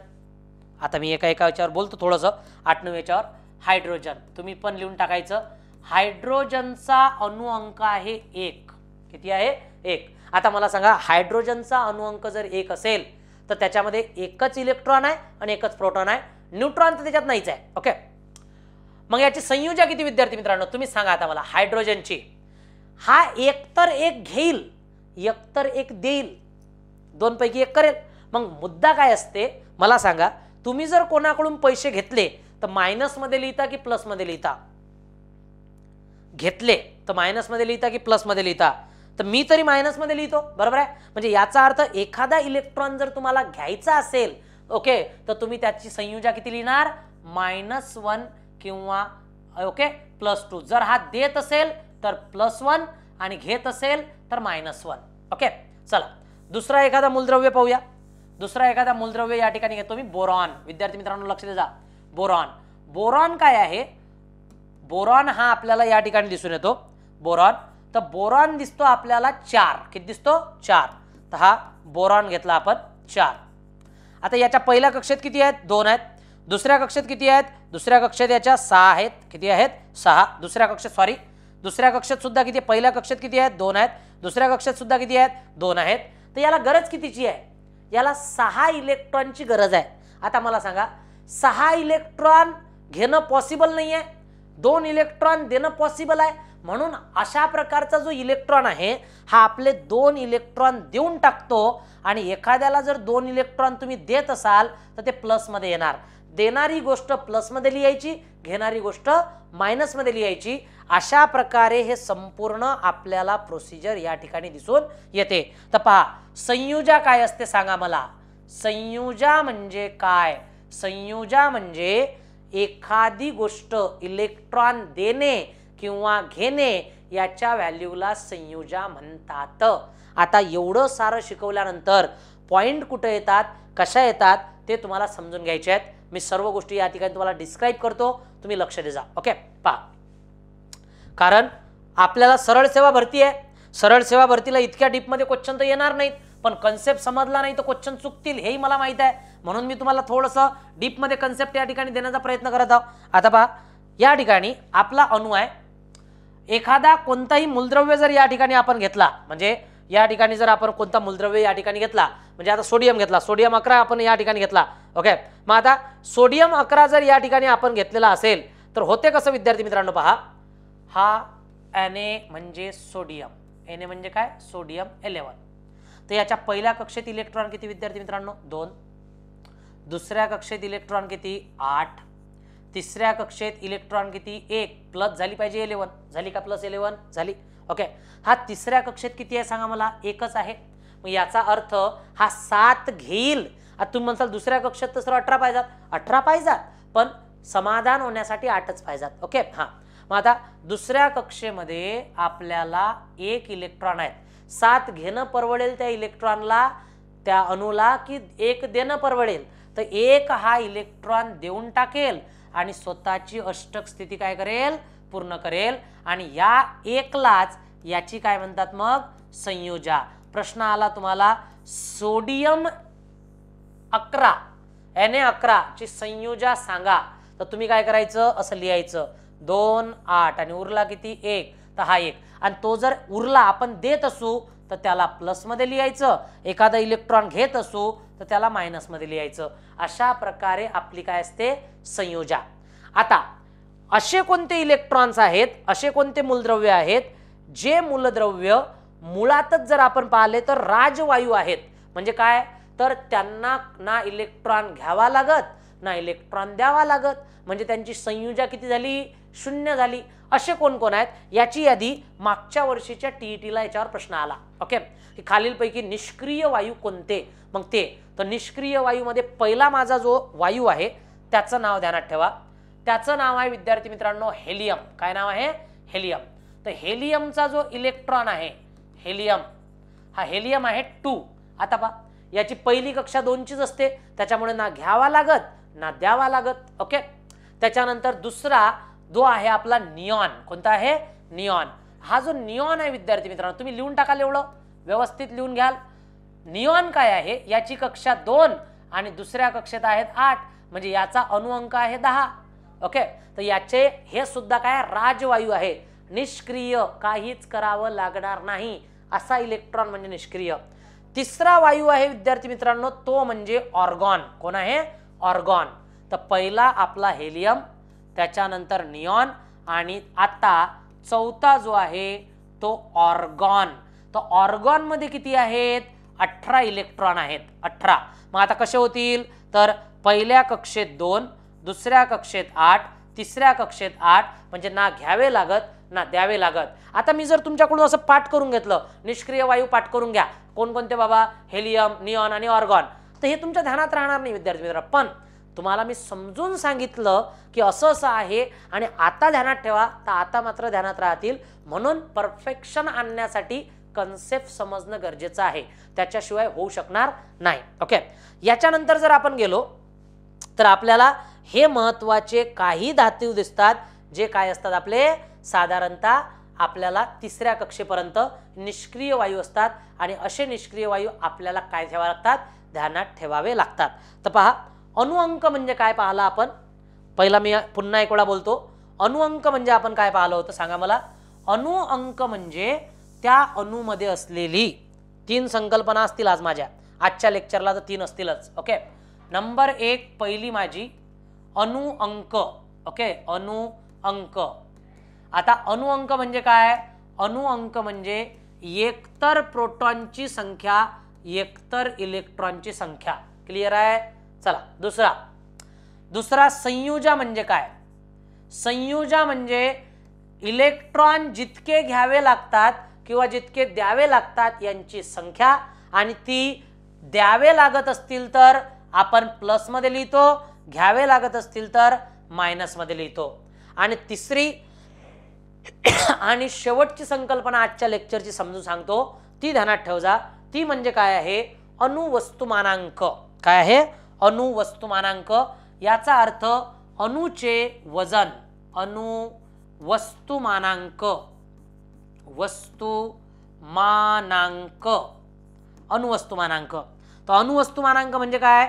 आता मी एका याच्यावर बोलतो थोडंसं, 8-9 याच्यावर. हायड्रोजन तुम्ही पण लिहून टाकायचं. हायड्रोजनचा अणुअंक आहे 1. किती आहे? 1. आता मला सांगा, हायड्रोजनचा अणुअंक जर 1 असेल तर त्याच्यामध्ये एकच इलेक्ट्रॉन आहे आणि एकच प्रोटॉन आहे. न्यूट्रॉन तर त्याच्यात नाहीच आहे. ओके, मग याची संयुजा किती विद्यार्थी मित्रांनो? तुम्ही सांगा आता मला. हायड्रोजनची हा एकतर एक घेईल, एकतर एक देईल, 2 पैकी 1 करेल. मग मुद्दा काय असते मला सांगा, तुम्ही जर कोणाकडून पैसे घेतले तर मायनस मध्ये लिहिता की प्लस मध्ये लिहिता? घेतले तर मायनस मध्ये लिहिता की प्लस मध्ये लिहिता? तर मी तरी मायनस मध्ये लिहितो, बरोबर आहे. म्हणजे याचा अर्थ एखादा इलेक्ट्रॉन जर तुम्हाला घ्यायचा असेल, ओके, तर तुम्ही त्याची संयुजा किती लिहिणार? -1 किंवा ओके +2. जर हा देत असेल तर +1 आणि घेत असेल तर -1. ओके, चला दुसरा एखादा मूलद्रव्य पाहूया. दुसरा एखादा मूलद्रव्य या ठिकाणी घेतो मी, बोरॉन. विद्यार्थी मित्रांनो लक्ष द्या. बोरॉन. बोरॉन काय आहे? बोरॉन हा आपल्याला या ठिकाणी दिसून येतो. बोरॉन, तर बोरॉन दिसतो आपल्याला 4. किती दिसतो? 4. तर हा बोरॉन घेतला आपण 4. आता याच्या पहिल्या कक्षेत किती आहेत? 2 आहेत. दुसऱ्या कक्षेत किती आहेत? दुसऱ्या कक्षेत याच्या 6 आहेत. किती आहेत? 6. दुसऱ्या कक्षेत दुसऱ्या कक्षेत सुद्धा किती? पहिल्या कक्षेत किती आहेत? 2 आहेत. दुसऱ्या कक्षेत सुद्धा किती आहेत? 2 आहेत. तर याला गरज कितीची आहे? याला 6 इलेक्ट्रॉनची गरज आहे. आता मला सांगा, 6 इलेक्ट्रॉन घेणं पॉसिबल नाही आहे, 2 इलेक्ट्रॉन देणं पॉसिबल आहे. म्हणून अशा प्रकारचा जो इलेक्ट्रॉन आहे हा आपले 2 इलेक्ट्रॉन देऊन टाकतो. आणि एखाद्याला जर 2 इलेक्ट्रॉन तुम्ही देत असाल तर ते प्लस मध्ये येणार. देणारी गोष्ट प्लस मध्ये लिहायची, घेणारी गोष्ट मायनस मध्ये लिहायची. अशा प्रकारे हे संपूर्ण आपल्याला प्रोसिजर या ठिकाणी दिसून येते. तर पहा, संयुजा काय असते सांगा मला? संयुजा म्हणजे काय? संयुजा म्हणजे एखादी गोष्ट इलेक्ट्रॉन देणे किंवा घेणे याच्या व्हॅल्यूला संयुजा म्हणतात. आता एवढं सारं शिकवल्यानंतर पॉइंट कुठे येतात, कशा येतात ते तुम्हाला समजून घ्यायचे आहेत. मी सर्व गोष्टी या ठिकाणी तुम्हाला डिस्क्राइब करतो, तुम्ही लक्ष द्या. ओके, पहा, कारण आपल्याला सरळ सेवा भरती आहे. सरळ सेवा भरतीला इतक्या डीपमध्ये क्वेश्चन तर येणार नाहीत, पण कन्सेप्ट समजला नाही तर क्वेश्चन चुकतील हेही मला माहित आहे, म्हणून मी तुम्हाला थोडंसं डीपमध्ये कन्सेप्ट या ठिकाणी देण्याचा प्रयत्न करत आहोत. आता पहा, या ठिकाणी आपला अणू आहे, एखादा कोणताही मूलद्रव्य जर या ठिकाणी आपण घेतला, म्हणजे या ठिकाणी जर आपण कोणता मूलद्रव्य या ठिकाणी घेतला, म्हणजे आता सोडियम घेतला, सोडियम 11 आपण या ठिकाणी घेतला. ओके, मग आता सोडियम 11 जर या ठिकाणी आपण घेतलेला असेल तर होते कसं विद्यार्थी मित्रांनो, पहा, हा Na म्हणजे सोडियम, Na म्हणजे काय, सोडियम 11. तर याच्या पहिल्या कक्षेत इलेक्ट्रॉन किती विद्यार्थी मित्रांनो, 2. दुसऱ्या कक्षेत इलेक्ट्रॉन किती, 8. तिसऱ्या कक्षेत इलेक्ट्रॉन किती, 1, प्लस झाली पाहिजे 11, झाली का, प्लस 11 झाली. ओके, हा तिसऱ्या कक्षेत किती आहे सांगा मला, 1च आहे. मग याचा अर्थ हा 7 घेईल. आता तुम्ही म्हणसाल दुसऱ्या कक्षेत तर सर 18 पाहिजात, 18 पाहिजात, पण समाधान होण्यासाठी 8च पाहिजात. ओके, हा, मग आता दुसऱ्या कक्षेमध्ये आपल्याला 1 इलेक्ट्रॉन आहेत, 7 घेणं परवडेल त्या इलेक्ट्रॉनला, त्या अणूला, की 1 देणं परवडेल. तर 1 हा इलेक्ट्रॉन देऊन टाकेल आणि स्वतःची अष्टक स्थिती काय करेल, पूर्ण करेल. आणि या 1लाच याची काय म्हणतात मग, संयोजा. प्रश्न आला तुम्हाला, सोडियम 11 Na11 ची संयोजा सांगा, तर तुम्ही काय करायचं, असं लिहायचं 2, 8 आणि उरला किती, 1, तर हा 1. आणि तो जर उरला आपण देत असू तर त्याला प्लस मध्ये लिहायचं, एखादा इलेक्ट्रॉन घेत असू तर त्याला मायनस मध्ये लिहायचं. अशा प्रकारे आपली काय असते, संयोजा. आता असे कोणते इलेक्ट्रॉन्स आहेत, असे कोणते मूलद्रव्य आहेत, जे मूलद्रव्य मुळातच जर आपण पाहिले तर राजवायू आहेत. म्हणजे काय, तर त्यांना ना इलेक्ट्रॉन घ्यावा लागत ना इलेक्ट्रॉन द्यावा लागत, म्हणजे त्यांची संयोजा किती झाली, 0 झाली. असे कोण कोण आहेत, याची यादी मागच्या वर्षीच्या टीईटीला याच्यावर प्रश्न आला. ओके, की खालीलपैकी निष्क्रिय वायू कोणते, मग ते, तर निष्क्रिय वायूमध्ये पहिला माझा जो वायू आहे त्याचं नाव ध्यानात ठेवा, त्याचं नाव आहे विद्यार्थी मित्रांनो हेलियम. काय नाव आहे, हेलियम. तर हेलियमचा जो इलेक्ट्रॉन आहे, हेलियम, हा हेलियम आहे 2. आता पहा, याची पहिली कक्षा 2चीच असते, त्याच्यामुळे ना घ्यावा लागत ना द्यावा लागत. ओके, त्याच्यानंतर दुसरा जो आहे आपला निऑन, कोणता आहे, निऑन. हा जो निऑन आहे विद्यार्थी मित्रांनो, तुम्ही लिहून टाकाल, एवढं व्यवस्थित लिहून घ्याल. निऑन काय आहे, याची कक्षा 2 आणि दुसऱ्या कक्षेत आहेत 8, म्हणजे याचा अणुअंक आहे 10. ओके, तर याचे हे सुद्धा काय, राजवायू आहे, निष्क्रिय, काहीच करावं लागणार नाही असा इलेक्ट्रॉन म्हणजे निष्क्रिय. तिसरा वायू आहे विद्यार्थी मित्रांनो, तो म्हणजे ऑर्गॉन. कोण आहे, ऑर्गॉन. तर पहिला आपला हेलियम, त्याच्यानंतर निऑन आणि आता चौथा जो आहे तो ऑर्गॉन. तर ऑर्गॉन मध्ये किती आहेत, 18 इलेक्ट्रॉन आहेत, 18. मग आता कसे होतील, तर पहिल्या कक्षेत 2, दुसऱ्या कक्षेत 8, तिसऱ्या कक्षेत 8, म्हणजे ना घ्यावे लागत ना द्यावे लागत. आता मी जर तुमच्याकडून असं पाठ करून घेतलं, निष्क्रिय वायू पाठ करून घ्या, कोणकोणते बाबा, हेलियम, निऑन आणि ऑर्गॉन, तर हे तुमच्या ध्यानात राहणार नाही विद्यार्थी मित्र. पण तुम्हाला मी समजून सांगितलं की असं असं आहे आणि आता ध्यानात ठेवा, तर आता मात्र ध्यानात राहतील. म्हणून परफेक्शन आणण्यासाठी कन्सेप्ट समजणं गरजेचं आहे, त्याच्याशिवाय होऊ शकणार नाही. ओके, याच्यानंतर जर आपण गेलो तर आपल्याला हे महत्वाचे काही धातू दिसतात, जे काय असतात आपले, साधारणतः आपल्याला तिसऱ्या कक्षेपर्यंत निष्क्रिय वायू असतात. आणि असे निष्क्रिय वायू आपल्याला काय ठेवावे लागतात, ध्यानात ठेवावे लागतात. तर पहा, अणुअंक म्हणजे काय पाहिला आपण, पहिला मी पुन्हा एक वेळा बोलतो, अणुअंक म्हणजे आपण काय पाहिलं होतं सांगा मला. अणुअंक म्हणजे त्या अणूमध्ये असलेली 3 संकल्पना असतील आज माझ्या, आजच्या लेक्चरला तर 3 असतीलच. ओके, नंबर 1 पहिली माझी अणुअंक. ओके, अणुअंक. आता अणुअंक म्हणजे काय, अणुअंक म्हणजे एकतर प्रोटॉनची संख्या एकतर इलेक्ट्रॉनची संख्या. क्लियर आहे. चला दुसरा संयोजा म्हणजे काय, संयोजा म्हणजे इलेक्ट्रॉन जितके घ्यावे लागतात किंवा जितके द्यावे लागतात यांची संख्या, आणि ती द्यावे लागत असतील तर आपण प्लस मध्ये लिहितो, घ्यावे लागत असतील तर मायनस मध्ये लिहितो. आणि तिसरी आणि शेवटची संकल्पना आजच्या लेक्चरची समजून सांगतो, ती ध्यानात ठेव जा. ती म्हणजे काय आहे, अणुवस्तुमानांक. काय आहे, अणुवस्तुमानांक. याचा अर्थ अणूचे वजन, अणुवस्तुमानांक, वस्तुमानांक. अणुवस्तुमानांक. अणुवस्तुमानांक. तर अणुवस्तुमानांक म्हणजे काय?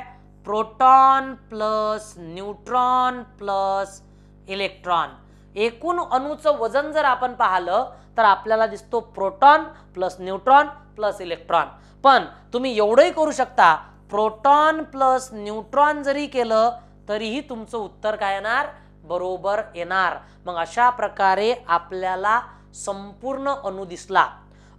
Proton plus neutron plus electron. एकूण अणूचं वजन जर आपण पाहिलं तर आपल्याला दिसतो proton plus neutron plus electron. पण तुम्ही एवढंही करू शकता, प्रोटॉन प्लस न्यूट्रॉन जरी केलं तरीही तुमचं उत्तर काय येणार? बरोबर येणार. मग अशा प्रकारे आपल्याला संपूर्ण अणू दिसला.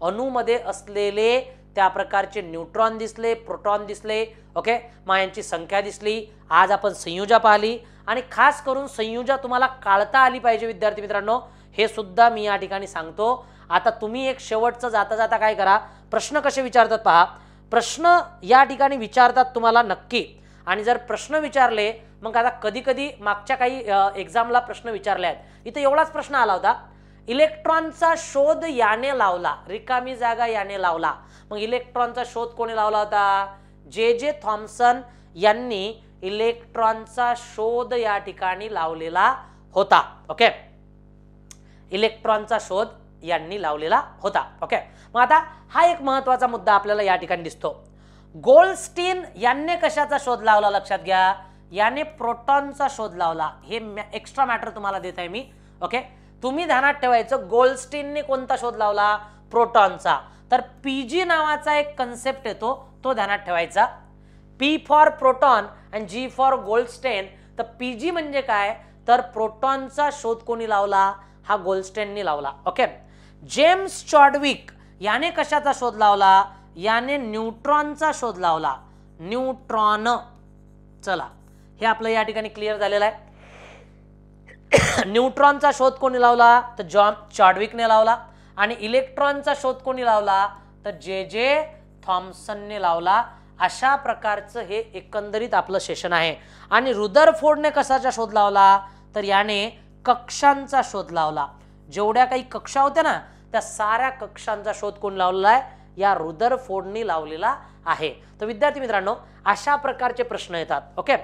अणूमध्ये असलेले त्या प्रकारचे न्यूट्रॉन दिसले, प्रोटॉन दिसले. ओके, मग यांची संख्या दिसली. आज आपण संयुजा पाहिली आणि खास करून संयुजा तुम्हाला काढता आली पाहिजे विद्यार्थी मित्रांनो, हे सुद्धा मी या ठिकाणी सांगतो. आता तुम्ही एक शेवटचं जाता जाता काय करा, प्रश्न कसे विचारतात पहा. प्रश्न या ठिकाणी विचारतात तुम्हाला नक्की. आणि जर प्रश्न विचारले, मग आता कधी कधी मागच्या काही एक्झामला प्रश्न विचारले आहेत. इथे एवढाच प्रश्न आला होता, इलेक्ट्रॉनचा शोध याने लावला, रिकामी जागा याने लावला. मग इलेक्ट्रॉनचा शोध कोणी लावला होता? जे थॉम्सन यांनी इलेक्ट्रॉनचा शोध या ठिकाणी लावलेला होता. ओके, इलेक्ट्रॉनचा शोध यांनी लावलेला होता. ओके, मग आता हा एक महत्वाचा मुद्दा आपल्याला या ठिकाणी दिसतो. गोल्डस्टीन यांनी कशाचा शोध लावला? लक्षात घ्या, याने प्रोटॉनचा शोध लावला. हे एक्स्ट्रा मॅटर तुम्हाला देत आहे मी. ओके, तुम्ही ध्यानात ठेवायचं, गोल्डस्टीनने कोणता शोध लावला? प्रोटॉनचा. तर पीजी नावाचा एक कन्सेप्ट येतो, तो ध्यानात ठेवायचा. पी फॉर प्रोटॉन आणि जी फॉर गोल्डस्टेन. तर पीजी म्हणजे काय? तर प्रोटॉनचा शोध कोणी लावला? हा गोल्डस्टेनने लावला. ओके, जेम्स चॉडविक याने कशाचा शोध लावला? याने न्यूट्रॉनचा शोध लावला. न्यूट्रॉन. चला, हे आपलं या ठिकाणी क्लिअर झालेलं आहे. न्यूट्रॉनचा शोध कोणी लावला? तर जॉन चॉडविकने लावला. आणि इलेक्ट्रॉनचा शोध कोणी लावला? तर जे थॉम्सनने लावला. अशा प्रकारचं हे एकंदरीत आपलं सेशन आहे. आणि रुदरफोर्डने कशाचा शोध लावला? तर याने कक्षांचा शोध लावला. जेवढ्या काही कक्षा होत्या ना, त्या साऱ्या कक्षांचा शोध कोण लावलेला आहे? या रुदरफोर्डने लावलेला आहे. तर विद्यार्थी मित्रांनो, अशा प्रकारचे प्रश्न येतात. ओके,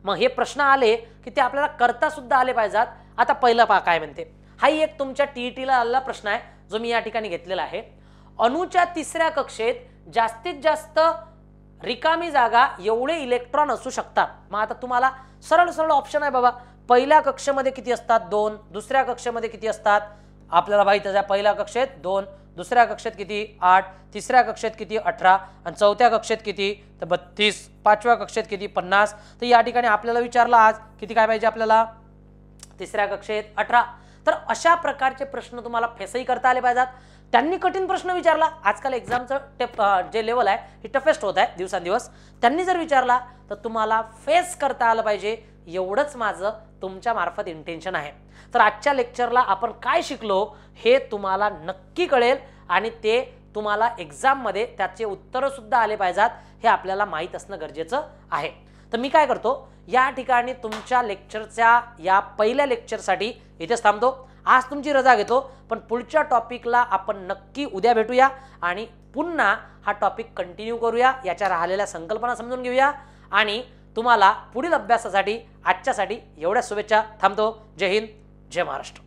मग हे प्रश्न आले की ते आपल्याला करता सुद्धा आले पाहिजेत. आता पहिला पहा काय म्हणते. हाही एक तुमच्या टीईटीला आलेला प्रश्न आहे, जो मी या ठिकाणी घेतलेला आहे. अणूच्या तिसऱ्या कक्षेत जास्तीत जास्त रिकामी जागा एवढे इलेक्ट्रॉन असू शकतात. मग आता तुम्हाला सरळ सरळ ऑप्शन आहे बाबा. पहिल्या कक्षेमध्ये किती असतात? 2. दुसऱ्या कक्षेमध्ये किती असतात? आपल्याला माहित आहे, पहिल्या कक्षेत 2, दुसऱ्या कक्षेत किती? 8, तिसऱ्या कक्षेत किती? 18, आणि चौथ्या कक्षेत किती? तर 32, पाचव्या कक्षेत किती? 50. तर या ठिकाणी आपल्याला विचारलं आज किती काय पाहिजे आपल्याला? तिसऱ्या कक्षेत 18. तर अशा प्रकारचे प्रश्न तुम्हाला फेसही करता आले पाहिजेत. त्यांनी कठीण प्रश्न विचारला. आजकाल एक्झामचं जे लेवल आहे हे टफेस्ट होत आहे दिवसांदिवस. त्यांनी जर विचारला तर तुम्हाला फेस करता आलं पाहिजे, एवढंच माझं तुमच्या मार्फत इंटेन्शन आहे. तर आजच्या लेक्चरला आपण काय शिकलो हे तुम्हाला नक्की कळेल आणि ते तुम्हाला एक्झाममध्ये त्याचे उत्तरं सुद्धा आले पाहिजेत, हे आपल्याला माहीत असणं गरजेचं आहे. तर मी काय करतो, या ठिकाणी तुमच्या लेक्चरच्या या पहिल्या लेक्चरसाठी इथेच थांबतो. आज तुमची रजा घेतो, पण पुढच्या टॉपिकला आपण नक्की उद्या भेटूया आणि पुन्हा हा टॉपिक कंटिन्यू करूया. याच्या राहिलेल्या संकल्पना समजून घेऊया आणि तुम्हाला पुढील अभ्यासासाठी आजच्यासाठी एवढ्या शुभेच्छा. थांबतो. जय हिंद, जय महाराष्ट्र.